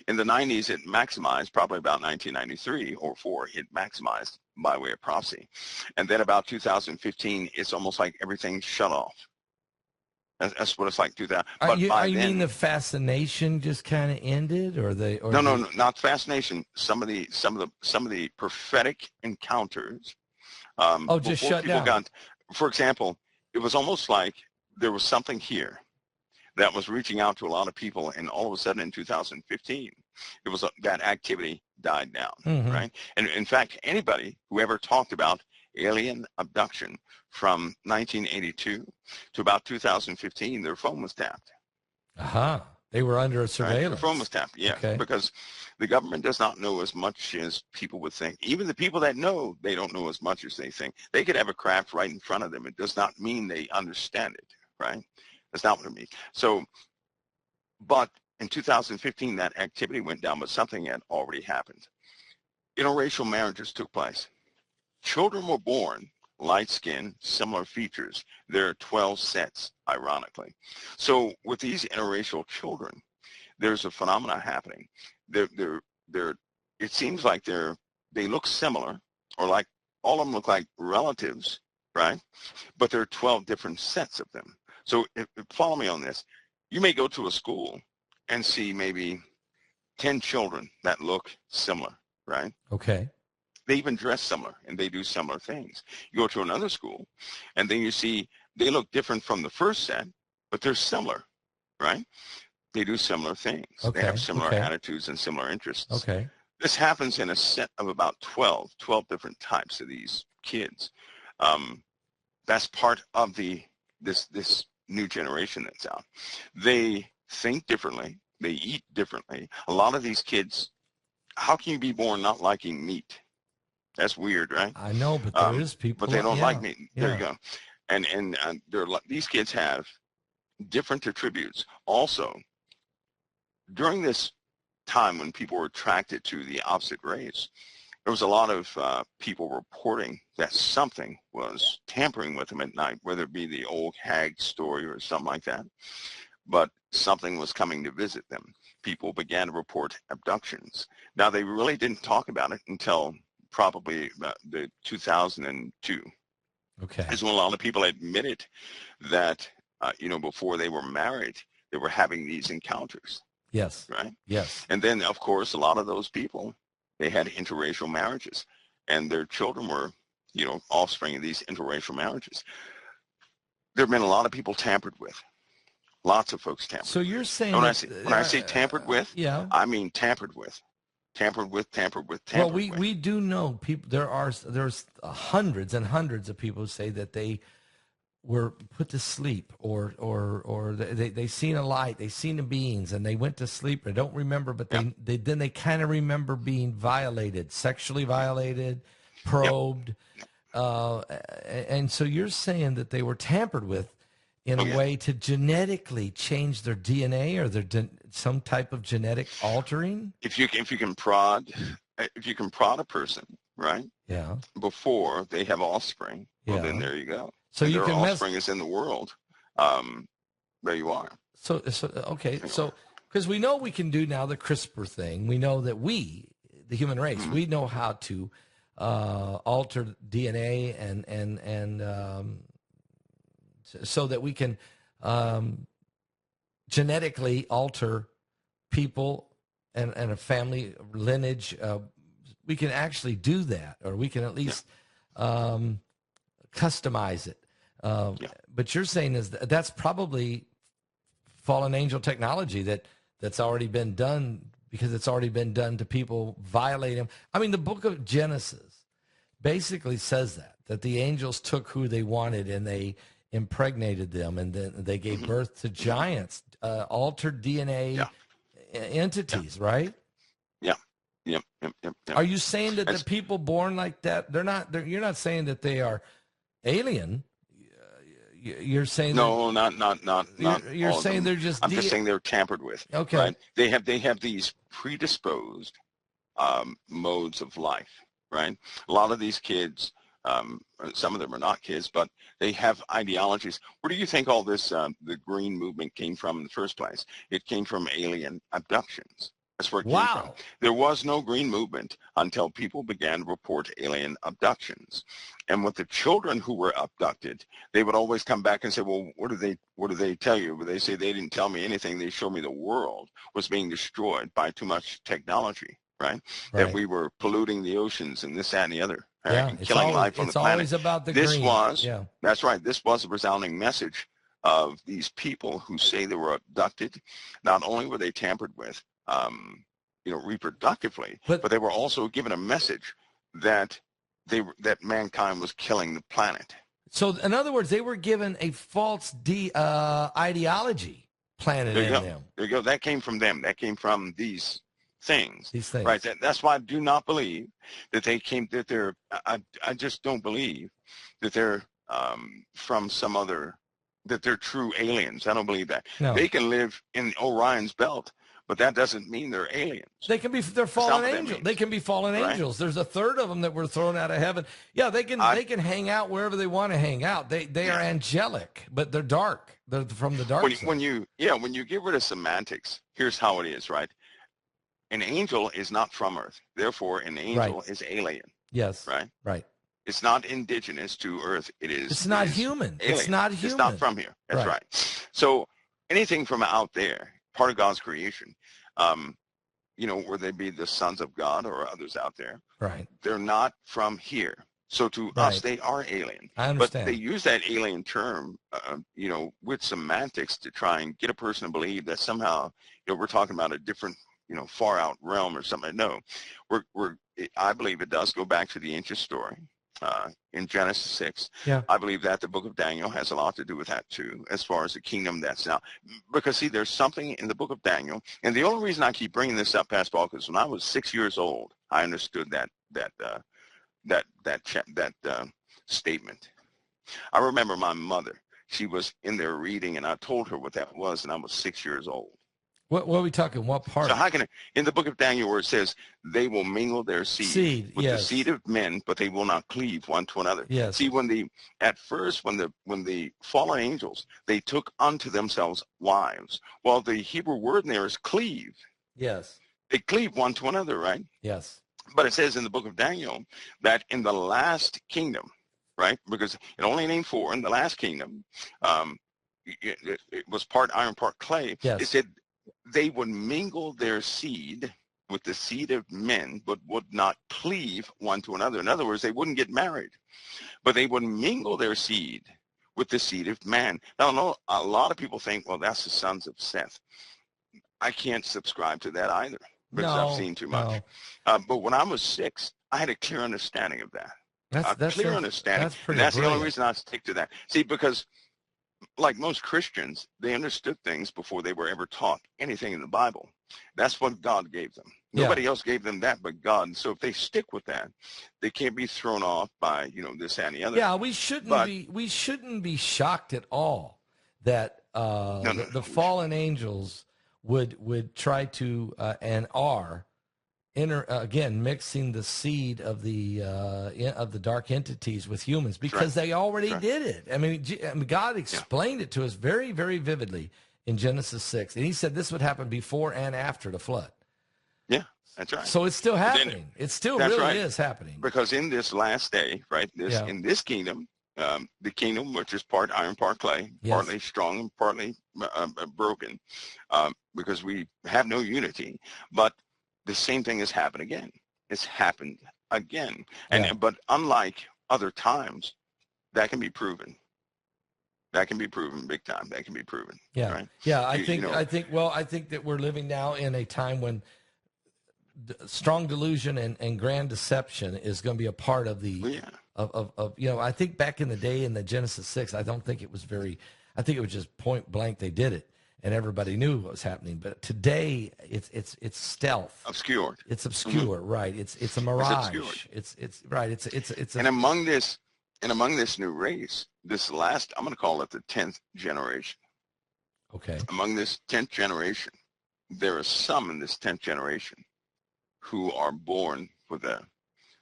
In the 90s, it maximized, probably about 1993 or 4, it maximized by way of prophecy. And then about 2015, it's almost like everything shut off. That's what it's like. 2000. But you then, mean the fascination just kind of ended, or they? Or no, not fascination. Some of the prophetic encounters. Just shut down. For example, it was almost like there was something here that was reaching out to a lot of people, and all of a sudden in 2015, it was that activity died down, right? And in fact, anybody who ever talked about alien abduction from 1982 to about 2015, their phone was tapped. They were under surveillance. Right? Their phone was tapped, yeah, because the government does not know as much as people would think. Even the people that know, they don't know as much as they think. They could have a craft right in front of them. It does not mean they understand it, right? That's not what it means. So But in 2015, that activity went down, but something had already happened. Interracial marriages took place. Children were born, light skin, similar features. There are 12 sets, ironically. So with these interracial children, there's a phenomena happening. They're, it seems like they look similar, or like all of them look like relatives, right? But there are 12 different sets of them. So follow me on this. You may go to a school and see maybe 10 children that look similar, right? Okay. They even dress similar and they do similar things. You go to another school and then you see they look different from the first set, but they're similar, right? They do similar things. Okay. They have similar Okay. attitudes and similar interests. Okay. This happens in a set of about 12 different types of these kids. That's part of this new generation that's out. They think differently. They eat differently. A lot of these kids, how can you be born not liking meat? That's weird, right? I know, but there is people. But they don't yeah, like meat. There yeah. you go. And these kids have different attributes. Also, during this time when people were attracted to the opposite race, there was a lot of people reporting that something was tampering with them at night, whether it be the old hag story or something like that. But something was coming to visit them. People began to report abductions. Now, they really didn't talk about it until probably the 2002. Okay. Is when a lot of people admitted that, before they were married, they were having these encounters. Yes. Right? Yes. And then, of course, a lot of those people, they had interracial marriages, and their children were, offspring of these interracial marriages. There have been a lot of people tampered with. Lots of folks tampered. So you're saying when that I say tampered with, yeah, I mean tampered with. Well, we do know people. There's hundreds and hundreds of people who say that they were put to sleep, or they seen a light, they seen the beings, and they went to sleep. They don't remember, but they kind of remember being violated, sexually violated, probed, and so you're saying that they were tampered with in a way to genetically change their DNA or some type of genetic altering. If you can prod a person, right? Yeah. Before they have offspring, well, then there you go. So and you their can offspring is in the world. There you are. So okay. So because we know we can do now the CRISPR thing, we know that the human race, we know how to alter DNA and so that we can genetically alter people and a family lineage. We can actually do that, or we can at least customize it. But you're saying that's probably fallen angel technology that's already been done, because it's already been done to people violating them. I mean, the book of Genesis basically says that the angels took who they wanted and they impregnated them, and then they gave birth to giants, altered DNA entities, right? Yep. Are you saying that the people born like that, you're not saying that they are alien? You're saying no, not you're all saying of them. they're just I'm just saying they're tampered with. Okay. Right? They have these predisposed modes of life, right? A lot of these kids, some of them are not kids, but they have ideologies. Where do you think all this, the green movement came from in the first place? It came from alien abductions. That's where it came from. There was no green movement until people began to report alien abductions. And with the children who were abducted, they would always come back and say, well, what do they tell you? But they say, they didn't tell me anything. They showed me the world was being destroyed by too much technology, right? That we were polluting the oceans and this, that, and the other, and killing life on the planet. It's always about the green. Yeah. That's right. This was a resounding message of these people who say they were abducted. Not only were they tampered with, reproductively, but they were also given a message that mankind was killing the planet. So, in other words, they were given a false ideology planted in them. There you go. That came from them. That came from these things. Right. That's why I do not believe that they came. That they're. I just don't believe that they're from some other that they're true aliens. I don't believe that. No. They can live in Orion's belt, but that doesn't mean they're aliens. They're fallen angels. They can be fallen angels. There's a third of them that were thrown out of heaven. Yeah, they can hang out wherever they want to hang out. They are angelic, but they're dark. They're from the dark side. When you get rid of semantics, here's how it is, right? An angel is not from Earth. Therefore, an angel is alien. Yes. Right? Right. It's not indigenous to Earth. It's not human. Alien. It's not human. It's not from here. That's right. So anything from out there, part of God's creation, where they be the sons of God or others out there, right? They're not from here. So to us, they are alien. I understand. But they use that alien term, with semantics to try and get a person to believe that somehow, we're talking about a different, far out realm or something. No, I believe it does go back to the ancient story. In Genesis 6. Yeah. I believe that the book of Daniel has a lot to do with that too, as far as the kingdom that's now. Because see, there's something in the book of Daniel, and the only reason I keep bringing this up, Pastor Paul, because when I was 6 years old, I understood that statement. I remember my mother, she was in there reading, and I told her what that was, and I was 6 years old. What are we talking? What part? So how can in the book of Daniel where it says they will mingle their seed with the seed of men, but they will not cleave one to another. Yes. See, when the fallen angels, they took unto themselves wives. Well, the Hebrew word in there is cleave. Yes. They cleave one to another, right? Yes. But it says in the book of Daniel that in the last kingdom, right? Because it only named 4 in the last kingdom. It was part iron, part clay. Yes. It said they would mingle their seed with the seed of men, but would not cleave one to another. In other words, they wouldn't get married, but they would mingle their seed with the seed of man. Now, I know a lot of people think, well, that's the sons of Seth. I can't subscribe to that either because I've seen too much. But when I was 6, I had a clear understanding of that. That's clear understanding. And that's the only reason I stick to that. See, because like most Christians, they understood things before they were ever taught anything in the Bible. That's what God gave them. Nobody else gave them that but God. And so if they stick with that, they can't be thrown off by, this and the other. Yeah, we shouldn't be shocked at all that the fallen angels would try to and are again mixing the seed of the dark entities with humans because they already did it. I mean, God explained it to us very, very vividly in Genesis 6, and He said this would happen before and after the flood. Yeah, that's right. So it's still happening. It still really is happening. Because in this last day, right? In this kingdom, the kingdom which is part iron, part clay, partly strong and partly broken, because we have no unity, but the same thing has happened again. It's happened again. But unlike other times, that can be proven. That can be proven big time. That can be proven. Yeah. Right? Yeah. I think that we're living now in a time when strong delusion and grand deception is going to be a part of the, I think back in the day in the Genesis 6, I think it was just point blank. They did it. And everybody knew what was happening, but today it's stealth, obscured. It's obscure, right? It's a mirage. It's right. It's and among this new race, this last, I'm going to call it the 10th generation. Okay. Among this 10th generation, there are some in this 10th generation who are born with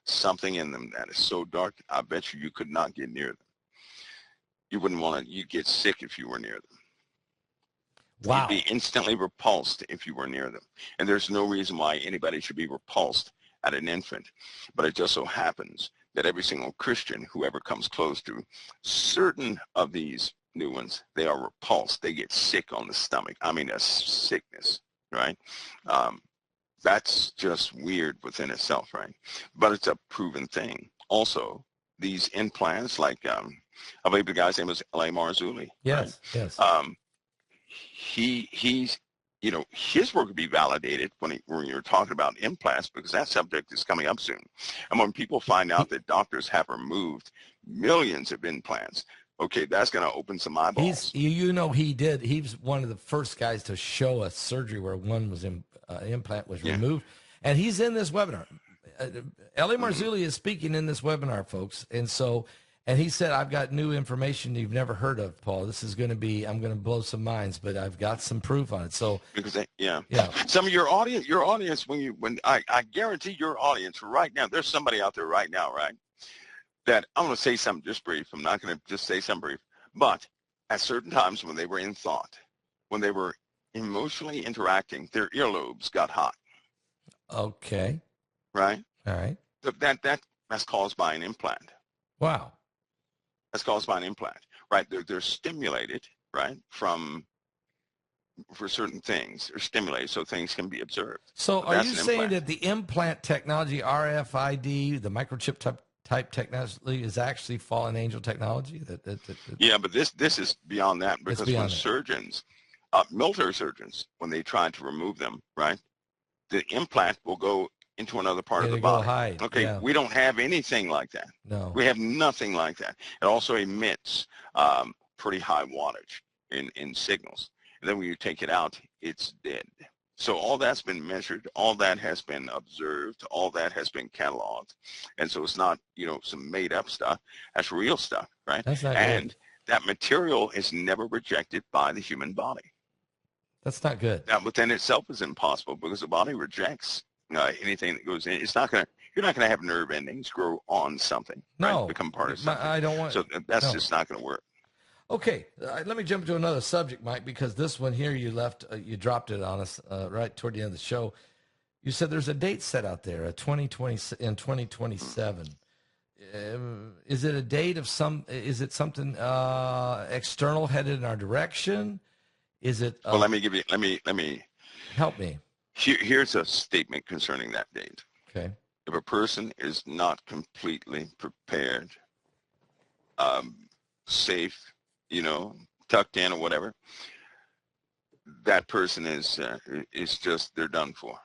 something in them that is so dark. I bet you could not get near them. You wouldn't want to. You'd get sick if you were near them. Wow. You'd be instantly repulsed if you were near them. And there's no reason why anybody should be repulsed at an infant. But it just so happens that every single Christian who ever comes close to certain of these new ones, they are repulsed. They get sick on the stomach. I mean, a sickness, right? That's just weird within itself, right? But it's a proven thing. Also, these implants, like I believe the guy's name was L.A. Marzulli. Yes, right? yes. He's his work would be validated when you're talking about implants, because that subject is coming up soon. And when people find out that doctors have removed millions of implants, okay, that's going to open some eyeballs. He did. He was one of the first guys to show a surgery where one was implant was removed, and he's in this webinar. L.A. Marzulli is speaking in this webinar, folks, and so. And he said, I've got new information you've never heard of, Paul. This is going to be, I'm going to blow some minds, but I've got some proof on it. So, Because yeah. Some of your audience, when I guarantee your audience right now, there's somebody out there right now, right? That I'm going to say something just brief. I'm not going to just say something brief. But at certain times when they were in thought, when they were emotionally interacting, their earlobes got hot. Okay. Right? All right. So that's caused by an implant. Wow. That's caused by an implant, right? They're stimulated, right, for certain things. They're stimulated so things can be observed. So are you saying that the implant technology, RFID, the microchip type technology is actually fallen angel technology? Yeah, but this is beyond that, because when surgeons, military surgeons, when they try to remove them, right, the implant will go into another part of the body. Hide. Okay, yeah. We don't have anything like that. No. We have nothing like that. It also emits pretty high wattage in signals. And then when you take it out, it's dead. So all that's been measured, all that has been observed, all that has been cataloged. And so it's not, some made up stuff. That's real stuff, right? That's not and good. That material is never rejected by the human body. That's not good. That within itself is impossible, because the body rejects anything that goes in. You're not going to have nerve endings grow on something, right? Become part of something. I don't want. So that's just not going to work. Okay, let me jump to another subject, Mike, because this one here you dropped it on us right toward the end of the show. You said there's a date set out there, 2020 in 2027. Is it a date of is it something external headed in our direction? Is it? Well, let me help me. Here's a statement concerning that date. Okay. If a person is not completely prepared, safe, tucked in or whatever, that person is just, they're done for.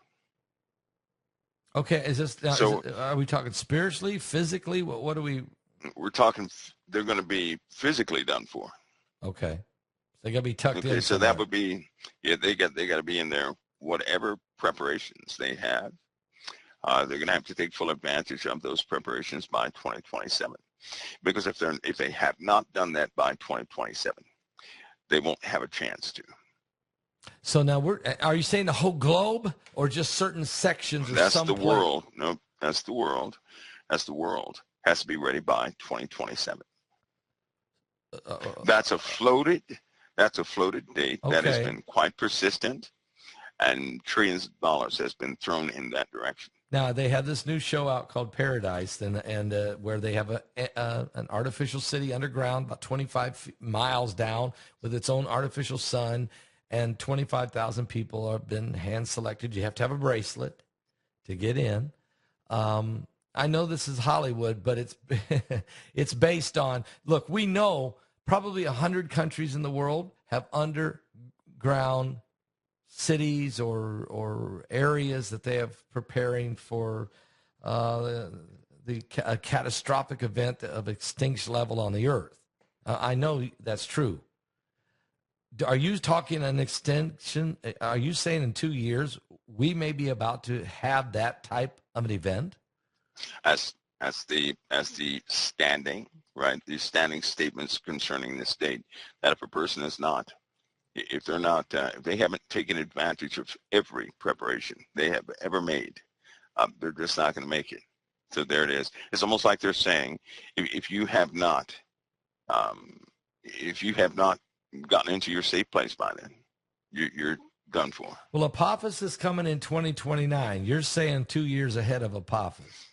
Okay, are we talking spiritually, physically? What are we? We're talking, they're going to be physically done for. Okay. They got to be tucked in. Okay, so that would be, they got to be in there, whatever preparations they have. They're going to have to take full advantage of those preparations by 2027. Because if they have not done that by 2027, they won't have a chance to. So now are you saying the whole globe, or just certain sections? That's the world. No, that's the world. That's the world. Has to be ready by 2027. That's a floated date. Okay. That has been quite persistent, and trillions of dollars has been thrown in that direction. Now they have this new show out called Paradise, and where they have an artificial city underground, about 25 miles down, with its own artificial sun, and 25,000 people have been hand selected. You have to have a bracelet to get in. I know this is Hollywood, but it's it's based on. Look, we know probably 100 countries in the world have underground cities or areas that they have preparing for a catastrophic event of extinction level on the earth. I know that's true. Are you talking an extension? Are you saying in 2 years we may be about to have that type of an event? As the standing, right? The standing statements concerning this date, that if a person is not, if they're not, if they haven't taken advantage of every preparation they have ever made, they're just not going to make it. So there it is. It's almost like they're saying, if you have not gotten into your safe place by then, you're done for. Well, Apophis is coming in 2029. You're saying 2 years ahead of Apophis.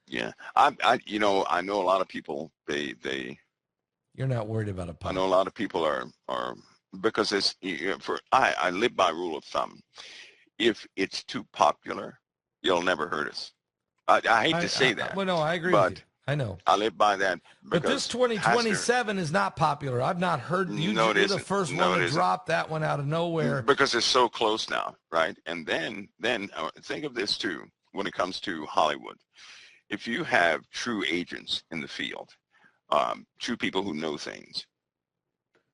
Yeah, I know a lot of people. You're not worried about Apophis. I know a lot of people are because it's I live by rule of thumb. If it's too popular, you'll never hurt us. I hate to say that. Well, no, I agree with you. I know. I live by that. But this 2027 is not popular. I've not heard you. You're the first one to drop that one out of nowhere. Because it's so close now, right? And then think of this too when it comes to Hollywood. If you have true agents in the field, true people who know things,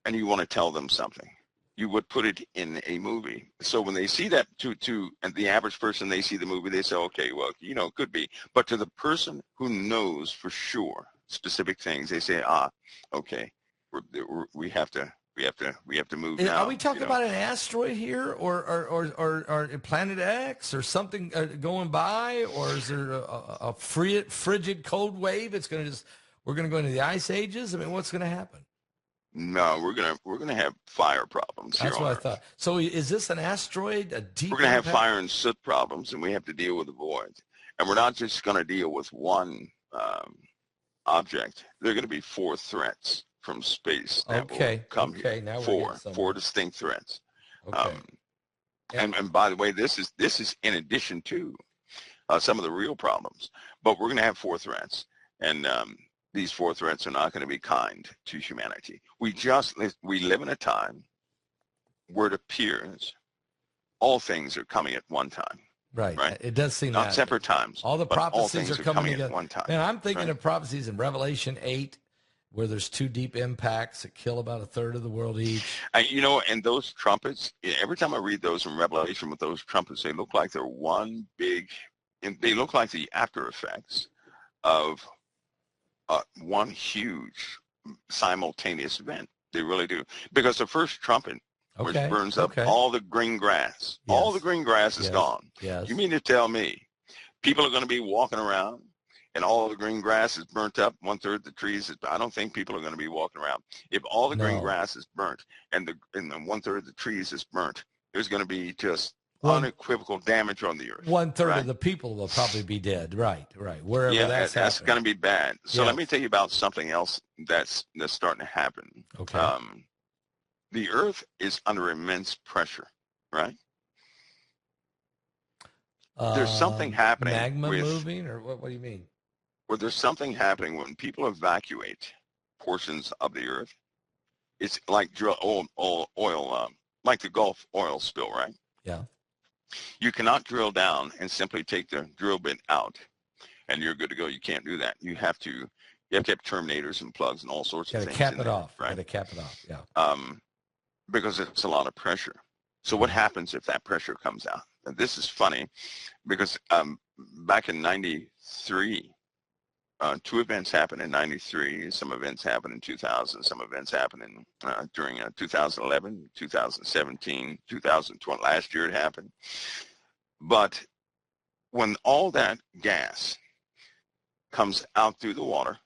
and you want to tell them something, you would put it in a movie. So when they see that, and the average person, they see the movie, they say, okay, well, it could be. But to the person who knows for sure specific things, they say, okay, we have to move now. Are we talking about an asteroid here, or Planet X, or something going by, or is there a frigid cold wave? We're gonna go into the ice ages. I mean, what's gonna happen? No, we're gonna have fire problems. That's what I thought. So is this an asteroid? A deep? We're gonna have fire and soot problems, and we have to deal with the void. And we're not just gonna deal with one object. There are gonna be 4 threats from space that will come here. Now four distinct threats. Okay. And by the way, this is in addition to some of the real problems. But we're gonna have 4 threats, and these 4 threats are not going to be kind to humanity. We live in a time where it appears all things are coming at one time. Right. It does seem not separate times. All the prophecies are coming together at one time. And I'm thinking of prophecies in Revelation 8, where there's 2 deep impacts that kill about 1/3 of the world each. And those trumpets, every time I read those in Revelation with those trumpets, they look like they're they look like the after effects of one huge simultaneous event. They really do. Because the first trumpet, which burns up all the green grass, all the green grass is gone. Yes. You mean to tell me people are going to be walking around and all the green grass is burnt up, 1/3 of the trees I don't think people are going to be walking around. If all the green grass is burnt and the 1/3 of the trees is burnt, there's going to be just unequivocal damage on the earth. 1/3 of the people will probably be dead. Right. Wherever that's going to be bad. So let me tell you about something else that's starting to happen. Okay. The earth is under immense pressure, right? There's something happening. Magma moving, or what do you mean? Well, there's something happening when people evacuate portions of the earth. It's like oil, like the Gulf oil spill, right? Yeah. You cannot drill down and simply take the drill bit out and you're good to go. You can't do that. You have to have terminators and plugs and all sorts of things. Cap it off. Right? Got to cap it off. Yeah. Because it's a lot of pressure. So what happens if that pressure comes out? And this is funny because back in 93, 2 events happened in 93. Some events happened in 2000. Some events happened during 2011, 2017, 2020. Last year it happened. But when all that gas comes out through the water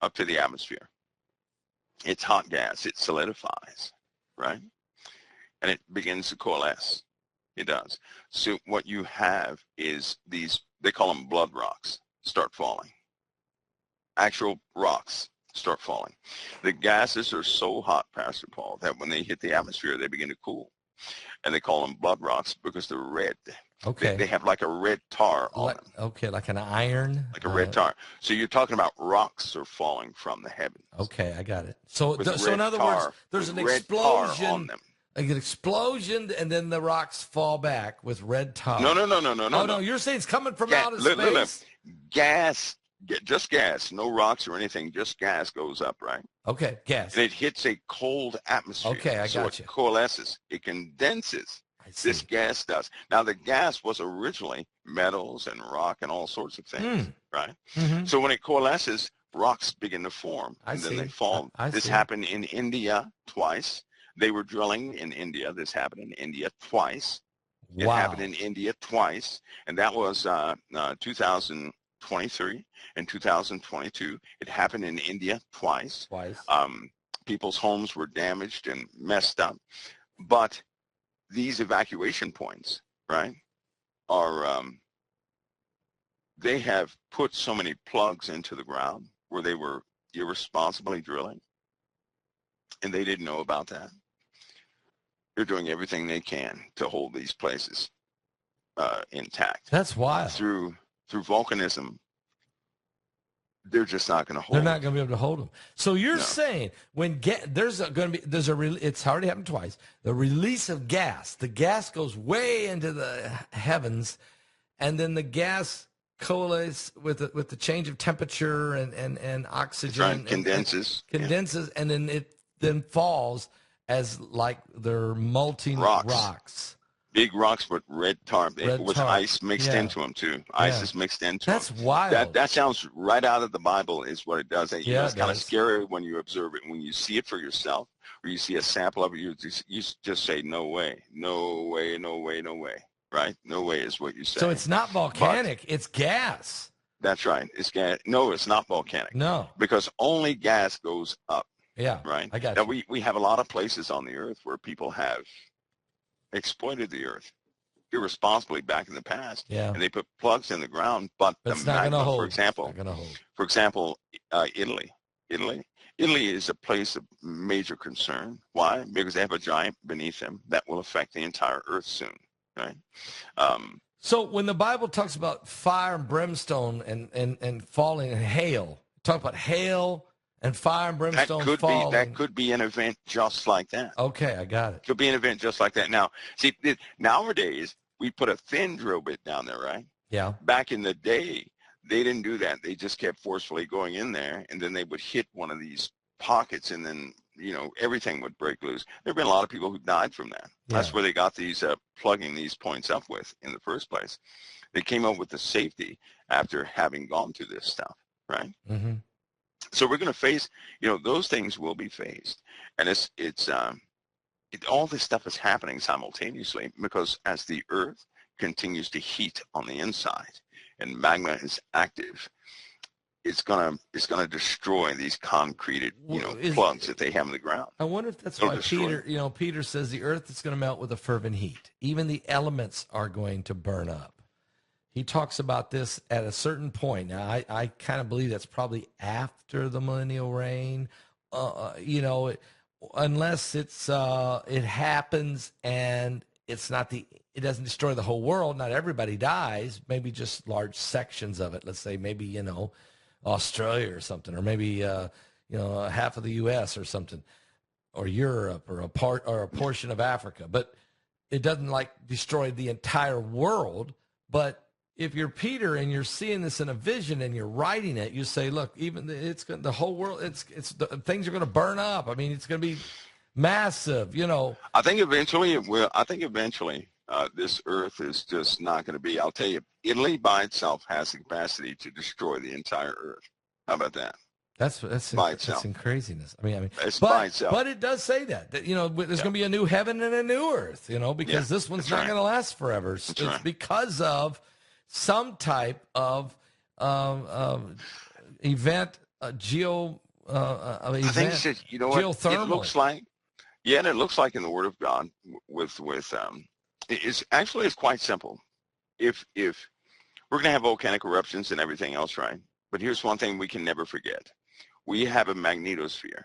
up to the atmosphere, it's hot gas. It solidifies, right? And it begins to coalesce. It does. So what you have is these, they call them blood rocks, start falling. Actual rocks start falling. The gases are so hot, Pastor Paul, that when they hit the atmosphere, they begin to cool. And they call them blood rocks because they're red. Okay. They have like a red tar on them. Okay, like an iron? Like a red tar. So you're talking about rocks are falling from the heavens. Okay, I got it. So in other words, there's an explosion on them. Like an explosion, and then the rocks fall back with red tar. No. Oh, no, you're saying it's coming from outer space? Look. Gas. Just gas, no rocks or anything, just gas goes up, right? Okay, gas. And it hits a cold atmosphere. Okay, I got you. So it coalesces, it condenses. This gas does. Now, the gas was originally metals and rock and all sorts of things, right? Mm-hmm. So when it coalesces, rocks begin to form, and then they fall. This happened in India twice. They were drilling in India. This happened in India twice. It happened in India twice, and that was 2023 and 2022. It happened in India twice. People's homes were damaged and messed up. But these evacuation points, right, are, they have put so many plugs into the ground where they were irresponsibly drilling, and they didn't know about that. They're doing everything they can to hold these places intact. That's wild. Through volcanism, they're just not going to hold. They're not going to be able to hold them. So you're saying when it's already happened twice. The release of gas, the gas goes way into the heavens, and then the gas coalesces with the change of temperature and oxygen. Condenses. And then it falls, as like they're molten rocks. Big rocks with red tar, with ice mixed into them too. Ice is mixed into them. That's wild. That sounds right out of the Bible is what it does. You know, it's kind of does. scary when you observe it. When you see it for yourself or you see a sample of it, you just say, no way, no way, no way, no way, right? No way is what you say. So it's not volcanic, it's gas. That's right. It's gas. No, it's not volcanic. No. Because only gas goes up. Yeah, right. I got you. Now, we have a lot of places on the earth where people have exploited the earth irresponsibly back in the past. Yeah. And they put plugs in the ground, but the magma, for example, Italy. Italy is a place of major concern. Why? Because they have a giant beneath them that will affect the entire earth soon, right? So when the Bible talks about fire and brimstone and falling and hail, talk about hail and fire and brimstone falling. That could be an event just like that. Okay, I got it. Could be an event just like that. Now, see, nowadays, we put a thin drill bit down there, right? Yeah. Back in the day, they didn't do that. They just kept forcefully going in there, and then they would hit one of these pockets, and then, you know, everything would break loose. There have been a lot of people who died from that. Yeah. That's where they got these plugging these points up with in the first place. They came up with the safety after having gone through this stuff, right? Mm-hmm. So we're going to face, you know, those things will be faced, and all this stuff is happening simultaneously because as the earth continues to heat on the inside and magma is active, it's gonna destroy these concreted, you know, plugs that they have in the ground. I wonder if that's why Peter says the earth is going to melt with a fervent heat. Even the elements are going to burn up. He talks about this at a certain point. Now, I kind of believe that's probably after the millennial reign, you know, unless it's it happens and it doesn't destroy the whole world. Not everybody dies. Maybe just large sections of it. Let's say maybe, you know, Australia or something, or maybe you know, half of the U.S. or something, or Europe, or a portion of Africa. But it doesn't like destroy the entire world. But if you're Peter and you're seeing this in a vision and you're writing it, you say, look, even the whole world, things are going to burn up. I mean, it's going to be massive, you know. I think eventually it will. I think eventually this earth is just not going to be. I'll tell you, Italy by itself has the capacity to destroy the entire earth. How about that? That's in craziness. I mean, it's by itself. But it does say that you know, there's going to be a new heaven and a new earth, you know, because this one's not going to last forever. It's because of some type of event, event, I think you know what geothermal. It looks like. Yeah, and it looks like in the Word of God with it's quite simple. If we're going to have volcanic eruptions and everything else, right? But here's one thing we can never forget: we have a magnetosphere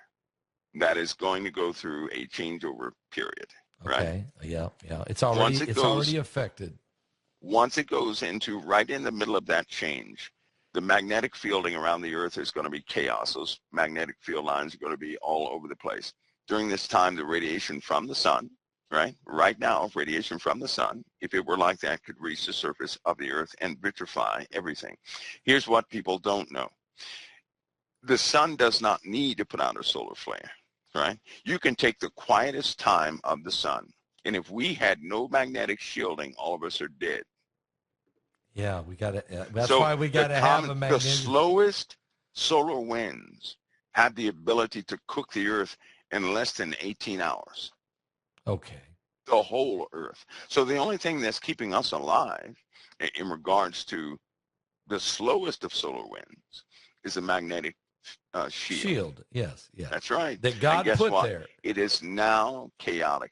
that is going to go through a changeover period. Right? Okay. Yeah. It's already affected. Once it goes into right in the middle of that change, the magnetic fielding around the earth is going to be chaos. Those magnetic field lines are going to be all over the place. During this time, the radiation from the sun, right now, radiation from the sun, if it were like that, could reach the surface of the earth and vitrify everything. Here's what people don't know. The sun does not need to put out a solar flare, right? You can take the quietest time of the sun, and if we had no magnetic shielding, all of us are dead. Yeah, we got to. That's why we got to have a magnetic. The slowest solar winds have the ability to cook the earth in less than 18 hours. Okay. The whole earth. So the only thing that's keeping us alive in regards to the slowest of solar winds is a magnetic shield. Yes. That's right. That God put there. It is now chaotic.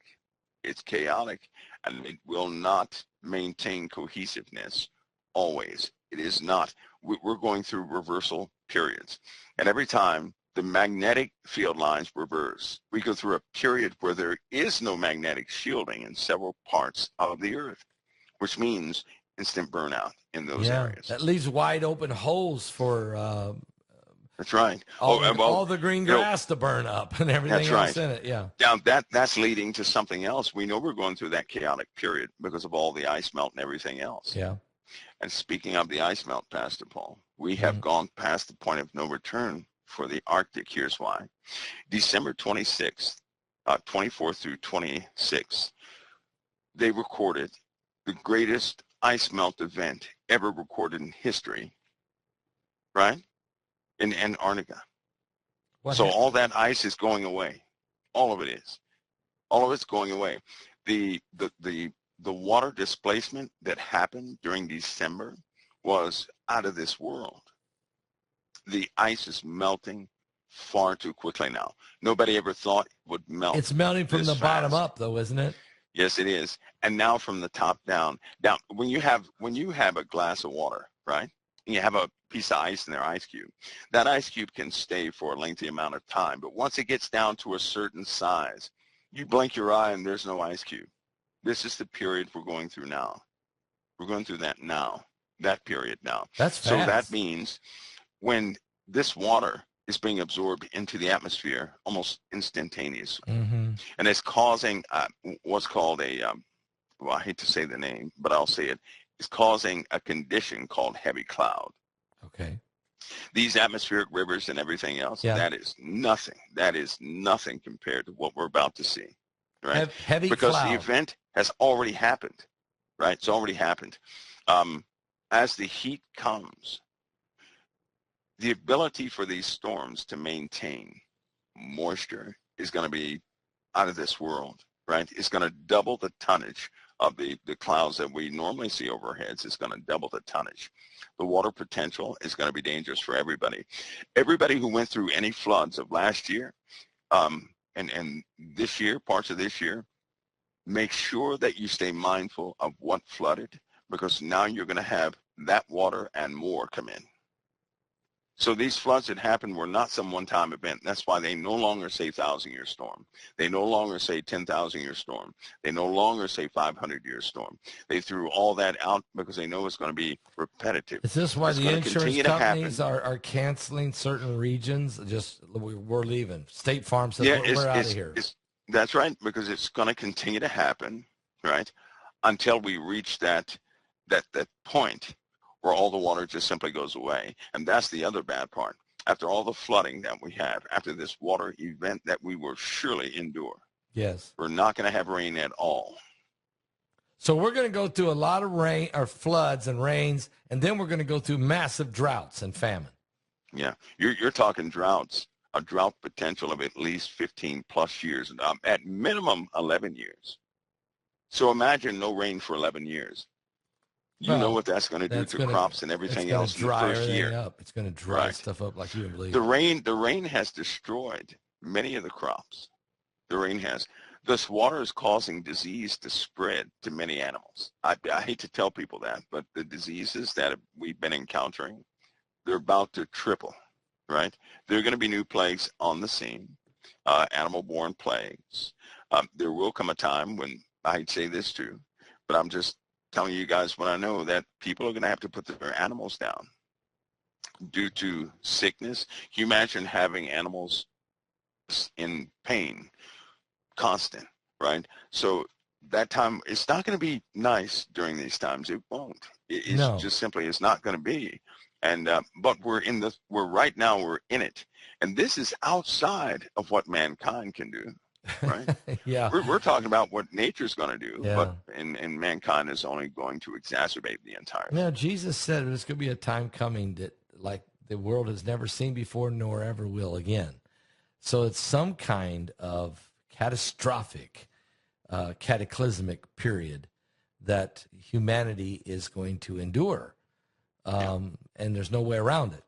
It's chaotic, and it will not maintain cohesiveness always. It is not. We're going through reversal periods, and every time the magnetic field lines reverse, we go through a period where there is no magnetic shielding in several parts of the earth, which means instant burnout in those areas. That leaves wide open holes for that's right. All the green grass to burn up and everything else in it. Yeah. Now that's leading to something else. We know we're going through that chaotic period because of all the ice melt and everything else. Yeah. And speaking of the ice melt, Pastor Paul, we have gone past the point of no return for the Arctic. Here's why. December 26th, 24 through 26, they recorded the greatest ice melt event ever recorded in history, right? In Antarctica. So all that ice is going away. All of it is. All of it's going away. The water displacement that happened during December was out of this world. The ice is melting far too quickly now. Nobody ever thought it would melt. It's melting from the bottom up, though, isn't it? Yes, it is. And now from the top down. Now, when you have a glass of water, right, and you have a piece of ice in there, ice cube, that ice cube can stay for a lengthy amount of time. But once it gets down to a certain size, you blink your eye and there's no ice cube. This is the period we're going through now. We're going through that now, that period now. That's fast. So that means when this water is being absorbed into the atmosphere almost instantaneously. Mm-hmm. And it's causing what's called a, well, I hate to say the name, but I'll say it. It's causing a condition called heavy cloud. Okay. These atmospheric rivers and everything else, that is nothing. That is nothing compared to what we're about to see, right? Heavy because cloud. The event has already happened, right? It's already happened. As the heat comes, the ability for these storms to maintain moisture is going to be out of this world, right? It's going to double the tonnage of the clouds that we normally see over our heads. It's going to double the tonnage. The water potential is going to be dangerous for everybody. Everybody who went through any floods of last year and this year, parts of this year, make sure that you stay mindful of what flooded, because now you're going to have that water and more come in. So these floods that happened were not some one-time event. That's why they no longer say 1,000-year storm. They no longer say 10,000-year storm. They no longer say 500-year storm. They threw all that out because they know it's going to be repetitive. Is this why the insurance companies are canceling certain regions? Just we're leaving. State Farm says we're out of here. That's right, because it's going to continue to happen, right, until we reach that point where all the water just simply goes away. And that's the other bad part. After all the flooding that we have, after this water event that we will surely endure, yes, we're not going to have rain at all. So we're going to go through a lot of rain or floods and rains, and then we're going to go through massive droughts and famine. Yeah, you're talking droughts, a drought potential of at least 15 plus years, at minimum 11 years. So imagine no rain for 11 years. You know what that's going to do to crops and everything else in the first year. Up. It's going to dry stuff up like you would believe. The rain has destroyed many of the crops. The rain has. This water is causing disease to spread to many animals. I hate to tell people that, but the diseases that we've been encountering, they're about to triple, right? There are going to be new plagues on the scene, animal-borne plagues. There will come a time when, I'd say this too, but I'm just telling you guys what I know, that people are going to have to put their animals down due to sickness. Can you imagine having animals in pain, constant, right? So that time, it's not going to be nice during these times. It won't. It's just simply, it's not going to be. And but we're in it, and this is outside of what mankind can do. Right? Yeah. We're talking about what nature's going to do, but and mankind is only going to exacerbate the entire thing. Now, Jesus said there's going to be a time coming that like the world has never seen before nor ever will again. So it's some kind of catastrophic, cataclysmic period that humanity is going to endure. And there's no way around it.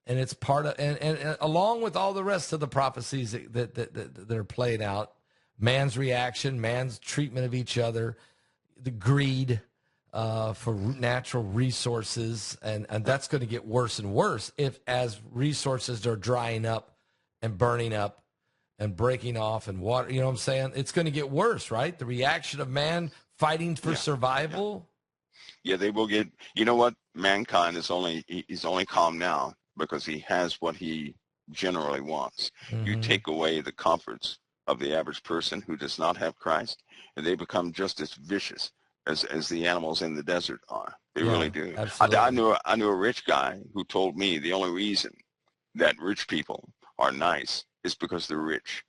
And it's part of, and along with all the rest of the prophecies that are played out, man's reaction, man's treatment of each other, the greed for natural resources, and that's going to get worse and worse as resources are drying up and burning up and breaking off and water. You know what I'm saying? It's going to get worse, right? The reaction of man fighting for survival. Yeah, they will get. You know what? Mankind is he's only calm now because he has what he generally wants. Mm-hmm. You take away the comforts of the average person who does not have Christ, and they become just as vicious as the animals in the desert are. They really do. Absolutely. I knew a rich guy who told me the only reason that rich people are nice is because they're rich.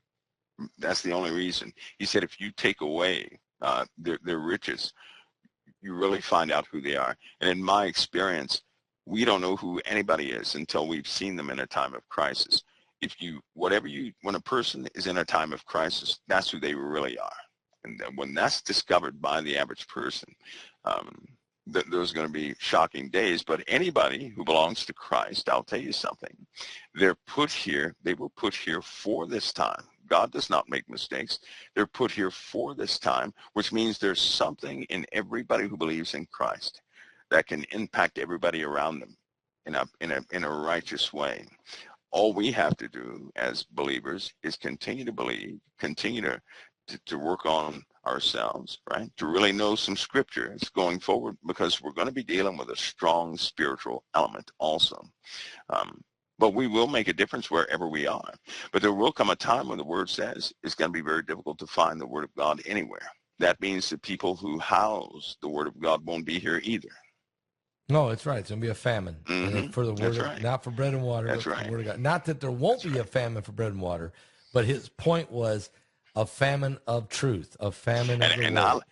That's the only reason. He said, if you take away their riches, you really find out who they are. And in my experience, we don't know who anybody is until we've seen them in a time of crisis. When a person is in a time of crisis, that's who they really are. And when that's discovered by the average person, there's going to be shocking days. But anybody who belongs to Christ, I'll tell you something, they were put here for this time. God does not make mistakes. They're put here for this time, which means there's something in everybody who believes in Christ that can impact everybody around them in a righteous way. All we have to do as believers is continue to believe, continue to work on ourselves, right? To really know some scripture. It's going forward, because we're going to be dealing with a strong spiritual element also. But we will make a difference wherever we are. But there will come a time when the word says it's going to be very difficult to find the word of God anywhere. That means the people who house the word of God won't be here either. No, it's right. It's going to be a famine. Mm-hmm. And for the word, That's right. not for bread and water, That's but for right. the word of God. Not that there won't be a famine for bread and water, but his point was a famine of truth, a famine of the word.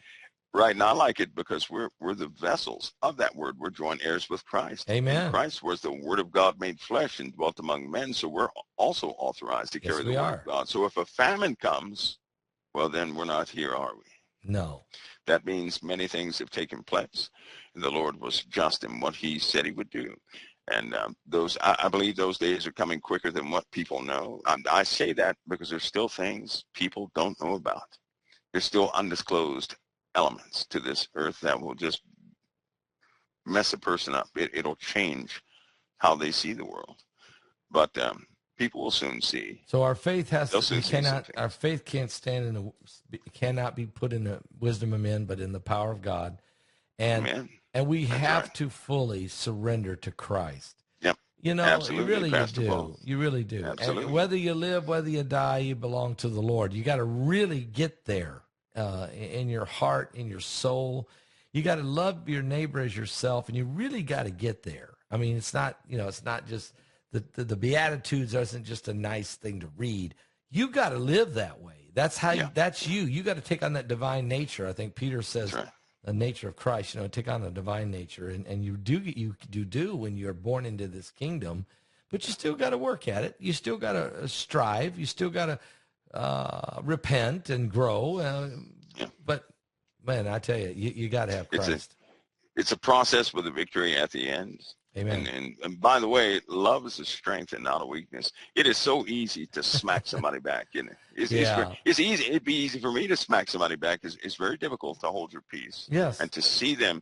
Right, and I like it because we're the vessels of that word. We're joint heirs with Christ. Amen. And Christ was the word of God made flesh and dwelt among men, so we're also authorized to carry the word of God. So if a famine comes, well, then we're not here, are we? No. That means many things have taken place. And the Lord was just in what he said he would do. And I believe those days are coming quicker than what people know. I say that because there's still things people don't know about. There's still undisclosed elements to this earth that will just mess a person up. It'll change how they see the world. But people will soon see. So our faith our faith can't stand cannot be put in the wisdom of men, but in the power of God. And Amen. And we That's have right. to fully surrender to Christ. Yep. You know, Absolutely, you do. You really do. Absolutely. And whether you live, whether you die, you belong to the Lord. You got to really get there in your heart, in your soul. You got to love your neighbor as yourself, and you really got to get there. I mean, it's not just the Beatitudes isn't just a nice thing to read. You got to live that way. That's how. That's you. You got to take on that divine nature. I think Peter says. That's right. The nature of Christ, take on the divine nature, and you do when you're born into this kingdom, but you still got to work at it. You still got to strive. You still got to repent and grow. But man, I tell you, you got to have Christ. It's a process with a victory at the end. Amen. And by the way, love is a strength and not a weakness. It is so easy to smack somebody back, isn't it? It's easy. It'd be easy for me to smack somebody back. It's very difficult to hold your peace. Yes. And to see them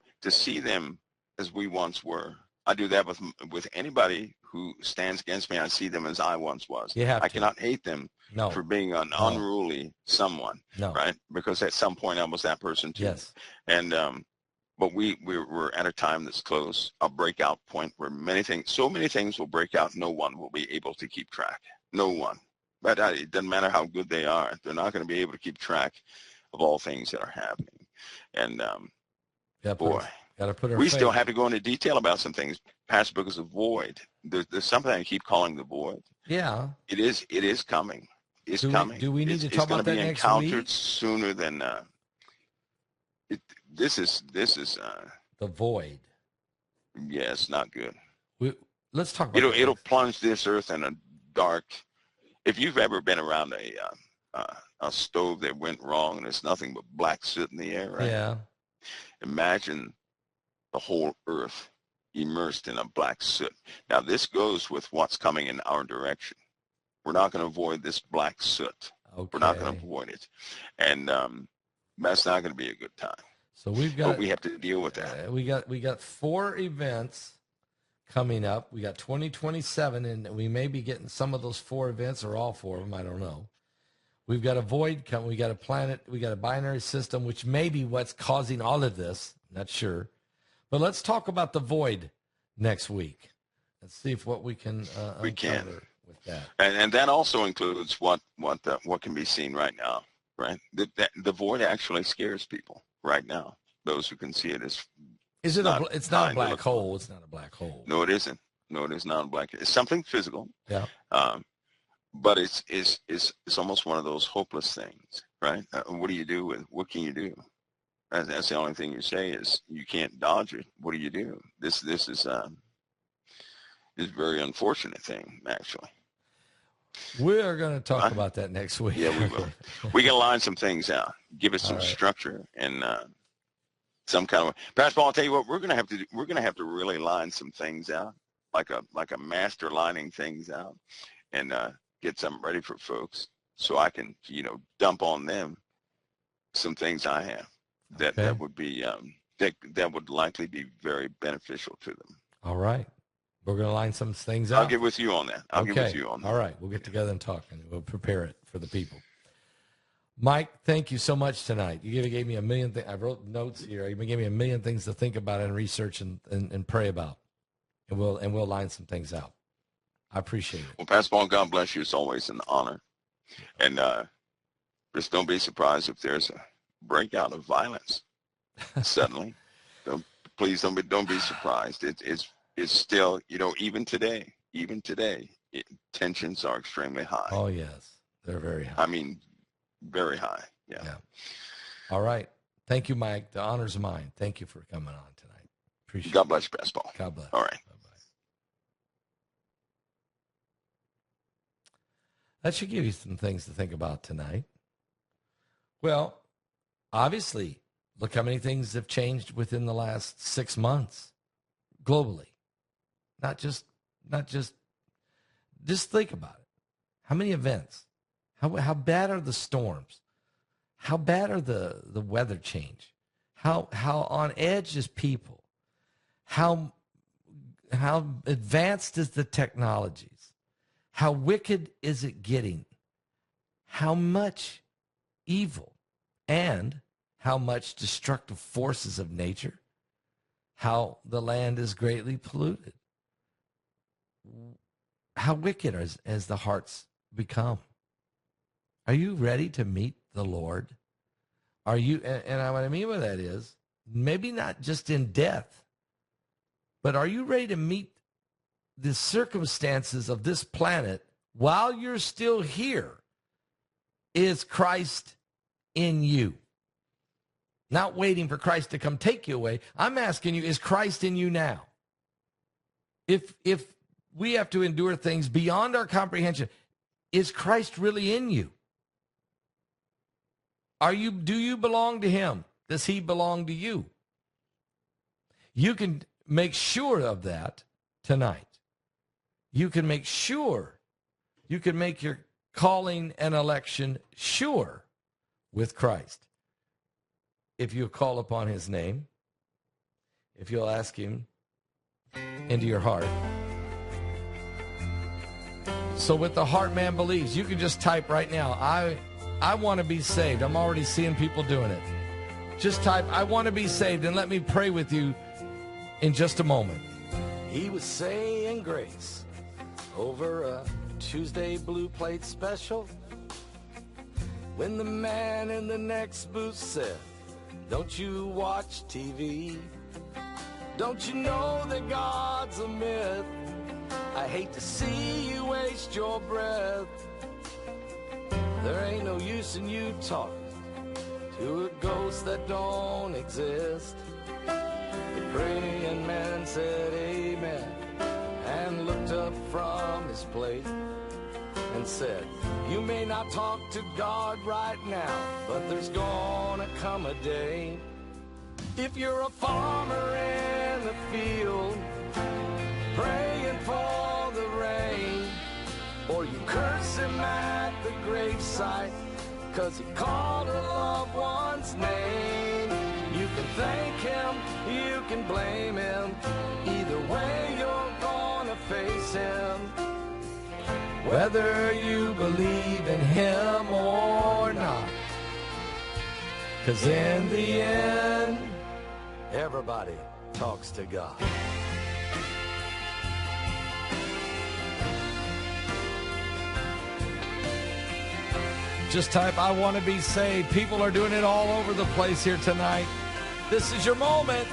as we once were. I do that with anybody who stands against me. I see them as I once was. I cannot hate them for being an unruly someone, right? Because at some point I was that person too. Yes. And but we're at a time that's close, a breakout point where so many things will break out. No one will be able to keep track. No one. But it doesn't matter how good they are. They're not going to be able to keep track of all things that are happening. And we still have to go into detail about some things. Pastor, because of void. There's something I keep calling the void. Yeah. It is coming. It's coming. Do we need to talk about that next week? It's going to be encountered sooner than This is the void. Yeah, it's not good. Let's talk about it'll plunge this earth in a dark. If you've ever been around a stove that went wrong and there's nothing but black soot in the air, right? Yeah. Imagine the whole earth immersed in a black soot. Now this goes with what's coming in our direction. We're not going to avoid this black soot. Okay. We're not going to avoid it, and that's not going to be a good time. So we have to deal with that. We got 4 events coming up. We got 2027, and we may be getting some of those 4 events or all 4 of them. I don't know. We've got a void coming. We got a planet. We got a binary system, which may be what's causing all of this. Not sure. But let's talk about the void next week and see if what we can uncover with that. And that also includes what can be seen right now. Right, the void actually scares people right now. Those who can see it is it? It's not a black hole. It's not a black hole. No, it isn't. No, it is not a black hole. It's something physical. Yeah. but it's almost one of those hopeless things, right? What do you do with, what can you do? That's the only thing you say is you can't dodge it. What do you do? This is a very unfortunate thing, actually. We're going to talk about that next week. Yeah, we will. We can line some things out, give it some structure and some kind of. Pastor Paul, I'll tell you what, we're going to have to do. We're going to have to really line some things out, like a master lining things out, and get something ready for folks, so I can dump on them some things I have that would be that would likely be very beneficial to them. All right. We're going to line some things out. I'll get with you on that. I'll get with you on that. All right. We'll get together and talk, and we'll prepare it for the people. Mike, thank you so much tonight. You gave me a million things. I wrote notes here. You gave me a million things to think about and research and pray about. And we'll line some things out. I appreciate it. Well, Pastor Paul, God bless you. It's always an honor. And just don't be surprised if there's a breakout of violence suddenly. Please don't be surprised. It's still, even today, tensions are extremely high. Oh, yes. They're very high. I mean, very high. Yeah. All right. Thank you, Mike. The honor's mine. Thank you for coming on tonight. Appreciate it. God bless you, Pastor Paul. God bless. All right. Bye-bye. That should give you some things to think about tonight. Well, obviously, look how many things have changed within the last 6 months globally. Not just think about it. How many events? How bad are the storms? How bad are the weather change? How on edge is people? How advanced is the technologies? How wicked is it getting? How much evil and how much destructive forces of nature? How the land is greatly polluted? How wicked has the hearts become? Are you ready to meet the Lord? Are you? And what I mean by that is maybe not just in death, but are you ready to meet the circumstances of this planet while you're still here? Is Christ in you? Not waiting for Christ to come take you away. I'm asking you, is Christ in you now? If we have to endure things beyond our comprehension, is Christ really in you? Do you belong to him? Does he belong to you? You can make sure of that tonight. You can make sure. You can make your calling and election sure with Christ. If you call upon his name, if you'll ask him into your heart. So with the heart man believes, you can just type right now, I want to be saved. I'm already seeing people doing it. Just type, I want to be saved, and let me pray with you in just a moment. He was saying grace over a Tuesday blue plate special when the man in the next booth said, don't you watch TV? Don't you know that God's a myth? I hate to see you waste your breath. There ain't no use in you talking to a ghost that don't exist. The praying man said amen and looked up from his plate and said, you may not talk to God right now, but there's gonna come a day. If you're a farmer in the field, praying for the rain, or you curse him at the gravesite, 'cause he called a loved one's name, you can thank him, you can blame him, either way you're gonna face him. Whether you believe in him or not, 'cause in the end, everybody talks to God. Just type, I want to be saved. People are doing it all over the place here tonight. This is your moment.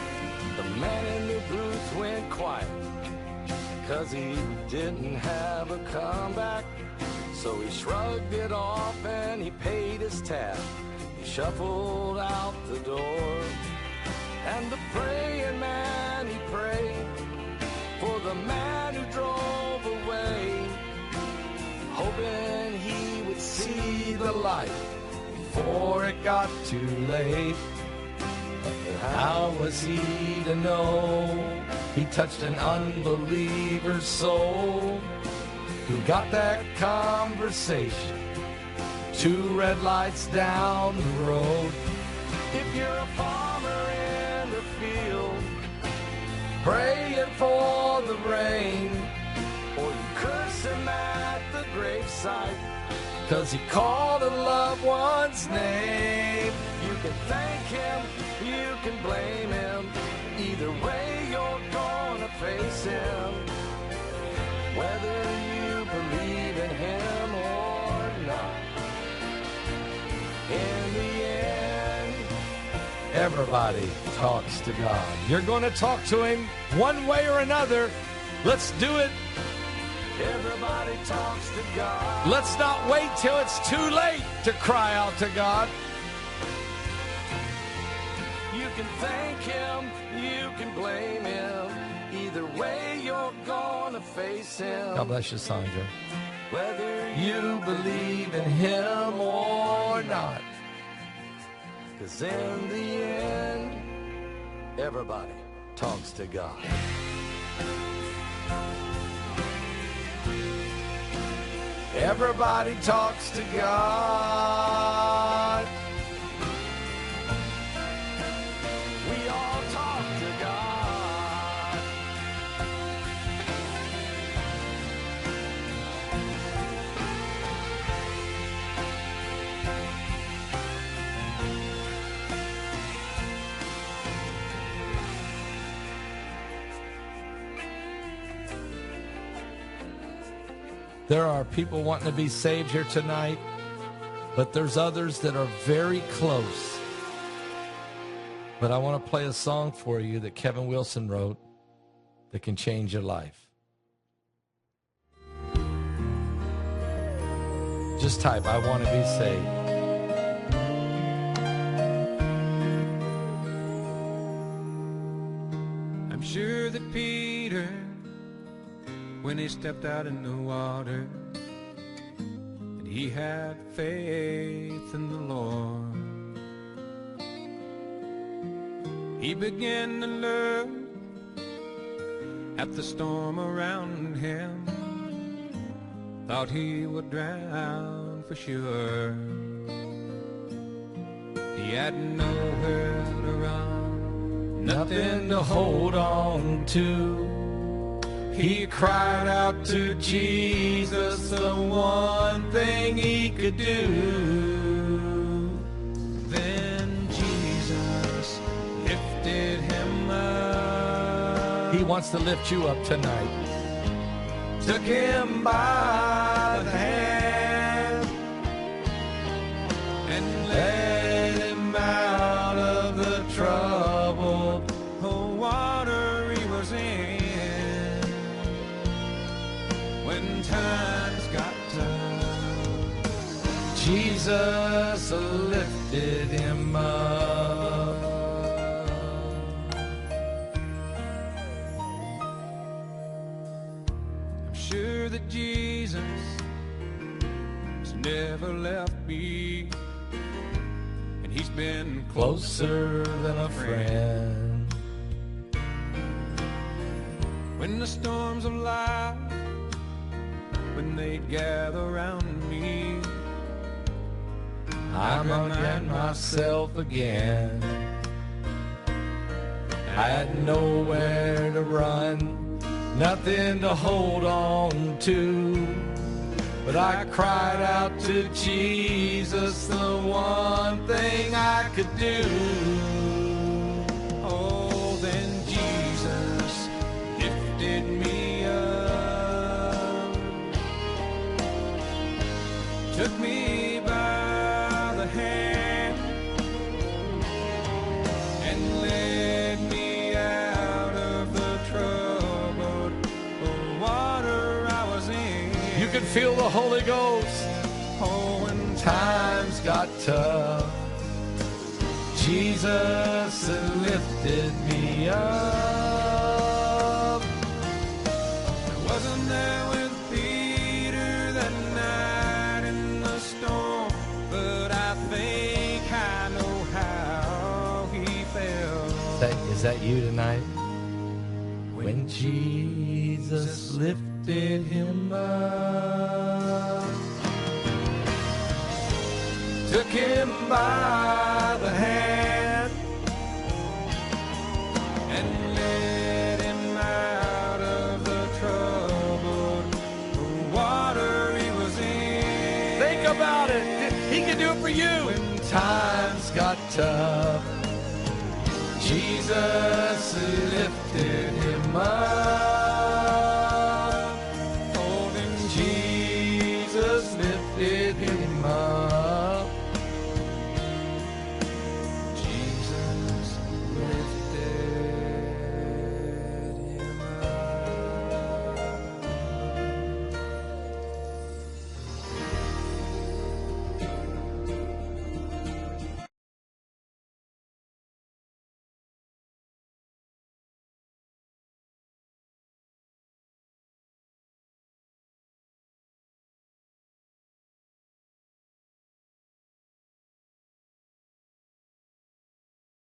The man in the booth went quiet, 'cause he didn't have a comeback. So he shrugged it off and he paid his tab. He shuffled out the door. And the praying man, he prayed for the man who drove away, hoping he would see the light before it got too late. But how was he to know he touched an unbeliever's soul? Who got that conversation 2 red lights down the road? If you're a farmer in the field, praying for the rain, or you curse him at the gravesite, 'cause he called a loved one's name, you can thank him, you can blame him. Either way, you're gonna face him, whether you believe in him or not. In the end, everybody talks to God. You're going to talk to him one way or another. Let's do it. Everybody talks to God. Let's not wait till it's too late to cry out to God. You can thank him, you can blame him. Either way, you're gonna face him. God bless you, Sandra. Whether you believe in him or not. 'Cause in the end, everybody talks to God. Everybody talks to God. We all talk to God. There are people wanting to be saved here tonight, but there's others that are very close. But I want to play a song for you that Kevin Wilson wrote that can change your life. Just type, I want to be saved. I'm sure that Peter, when he stepped out in the water, and he had faith in the Lord, he began to look at the storm around him, thought he would drown for sure. He had nowhere to run, nothing to hold on to. He cried out to Jesus, the one thing he could do. Then Jesus lifted him up. He wants to lift you up tonight. Took him by the hand and led him out of the troubled water he was in. When times got tough, Jesus lifted him up. I'm sure that Jesus has never left me, and he's been Closer than a friend. when the storms of life, when they gather around me, I'm again myself again. I had nowhere to run, nothing to hold on to. But I cried out to Jesus, the one thing I could do. oh, then Jesus lifted me up, took me by the hand and led me out of the troubled water I was in. You can feel the Holy Ghost. Oh, when Times got tough. Jesus lifted me up. wasn't there with Peter that night in the storm, but I think I know how he felt. Is that you tonight? When Jesus lifted him up, took him by the hand And led him out of the troubled water he was in. Think about it. He can do it for you. When times got tough, Jesus lifted him up.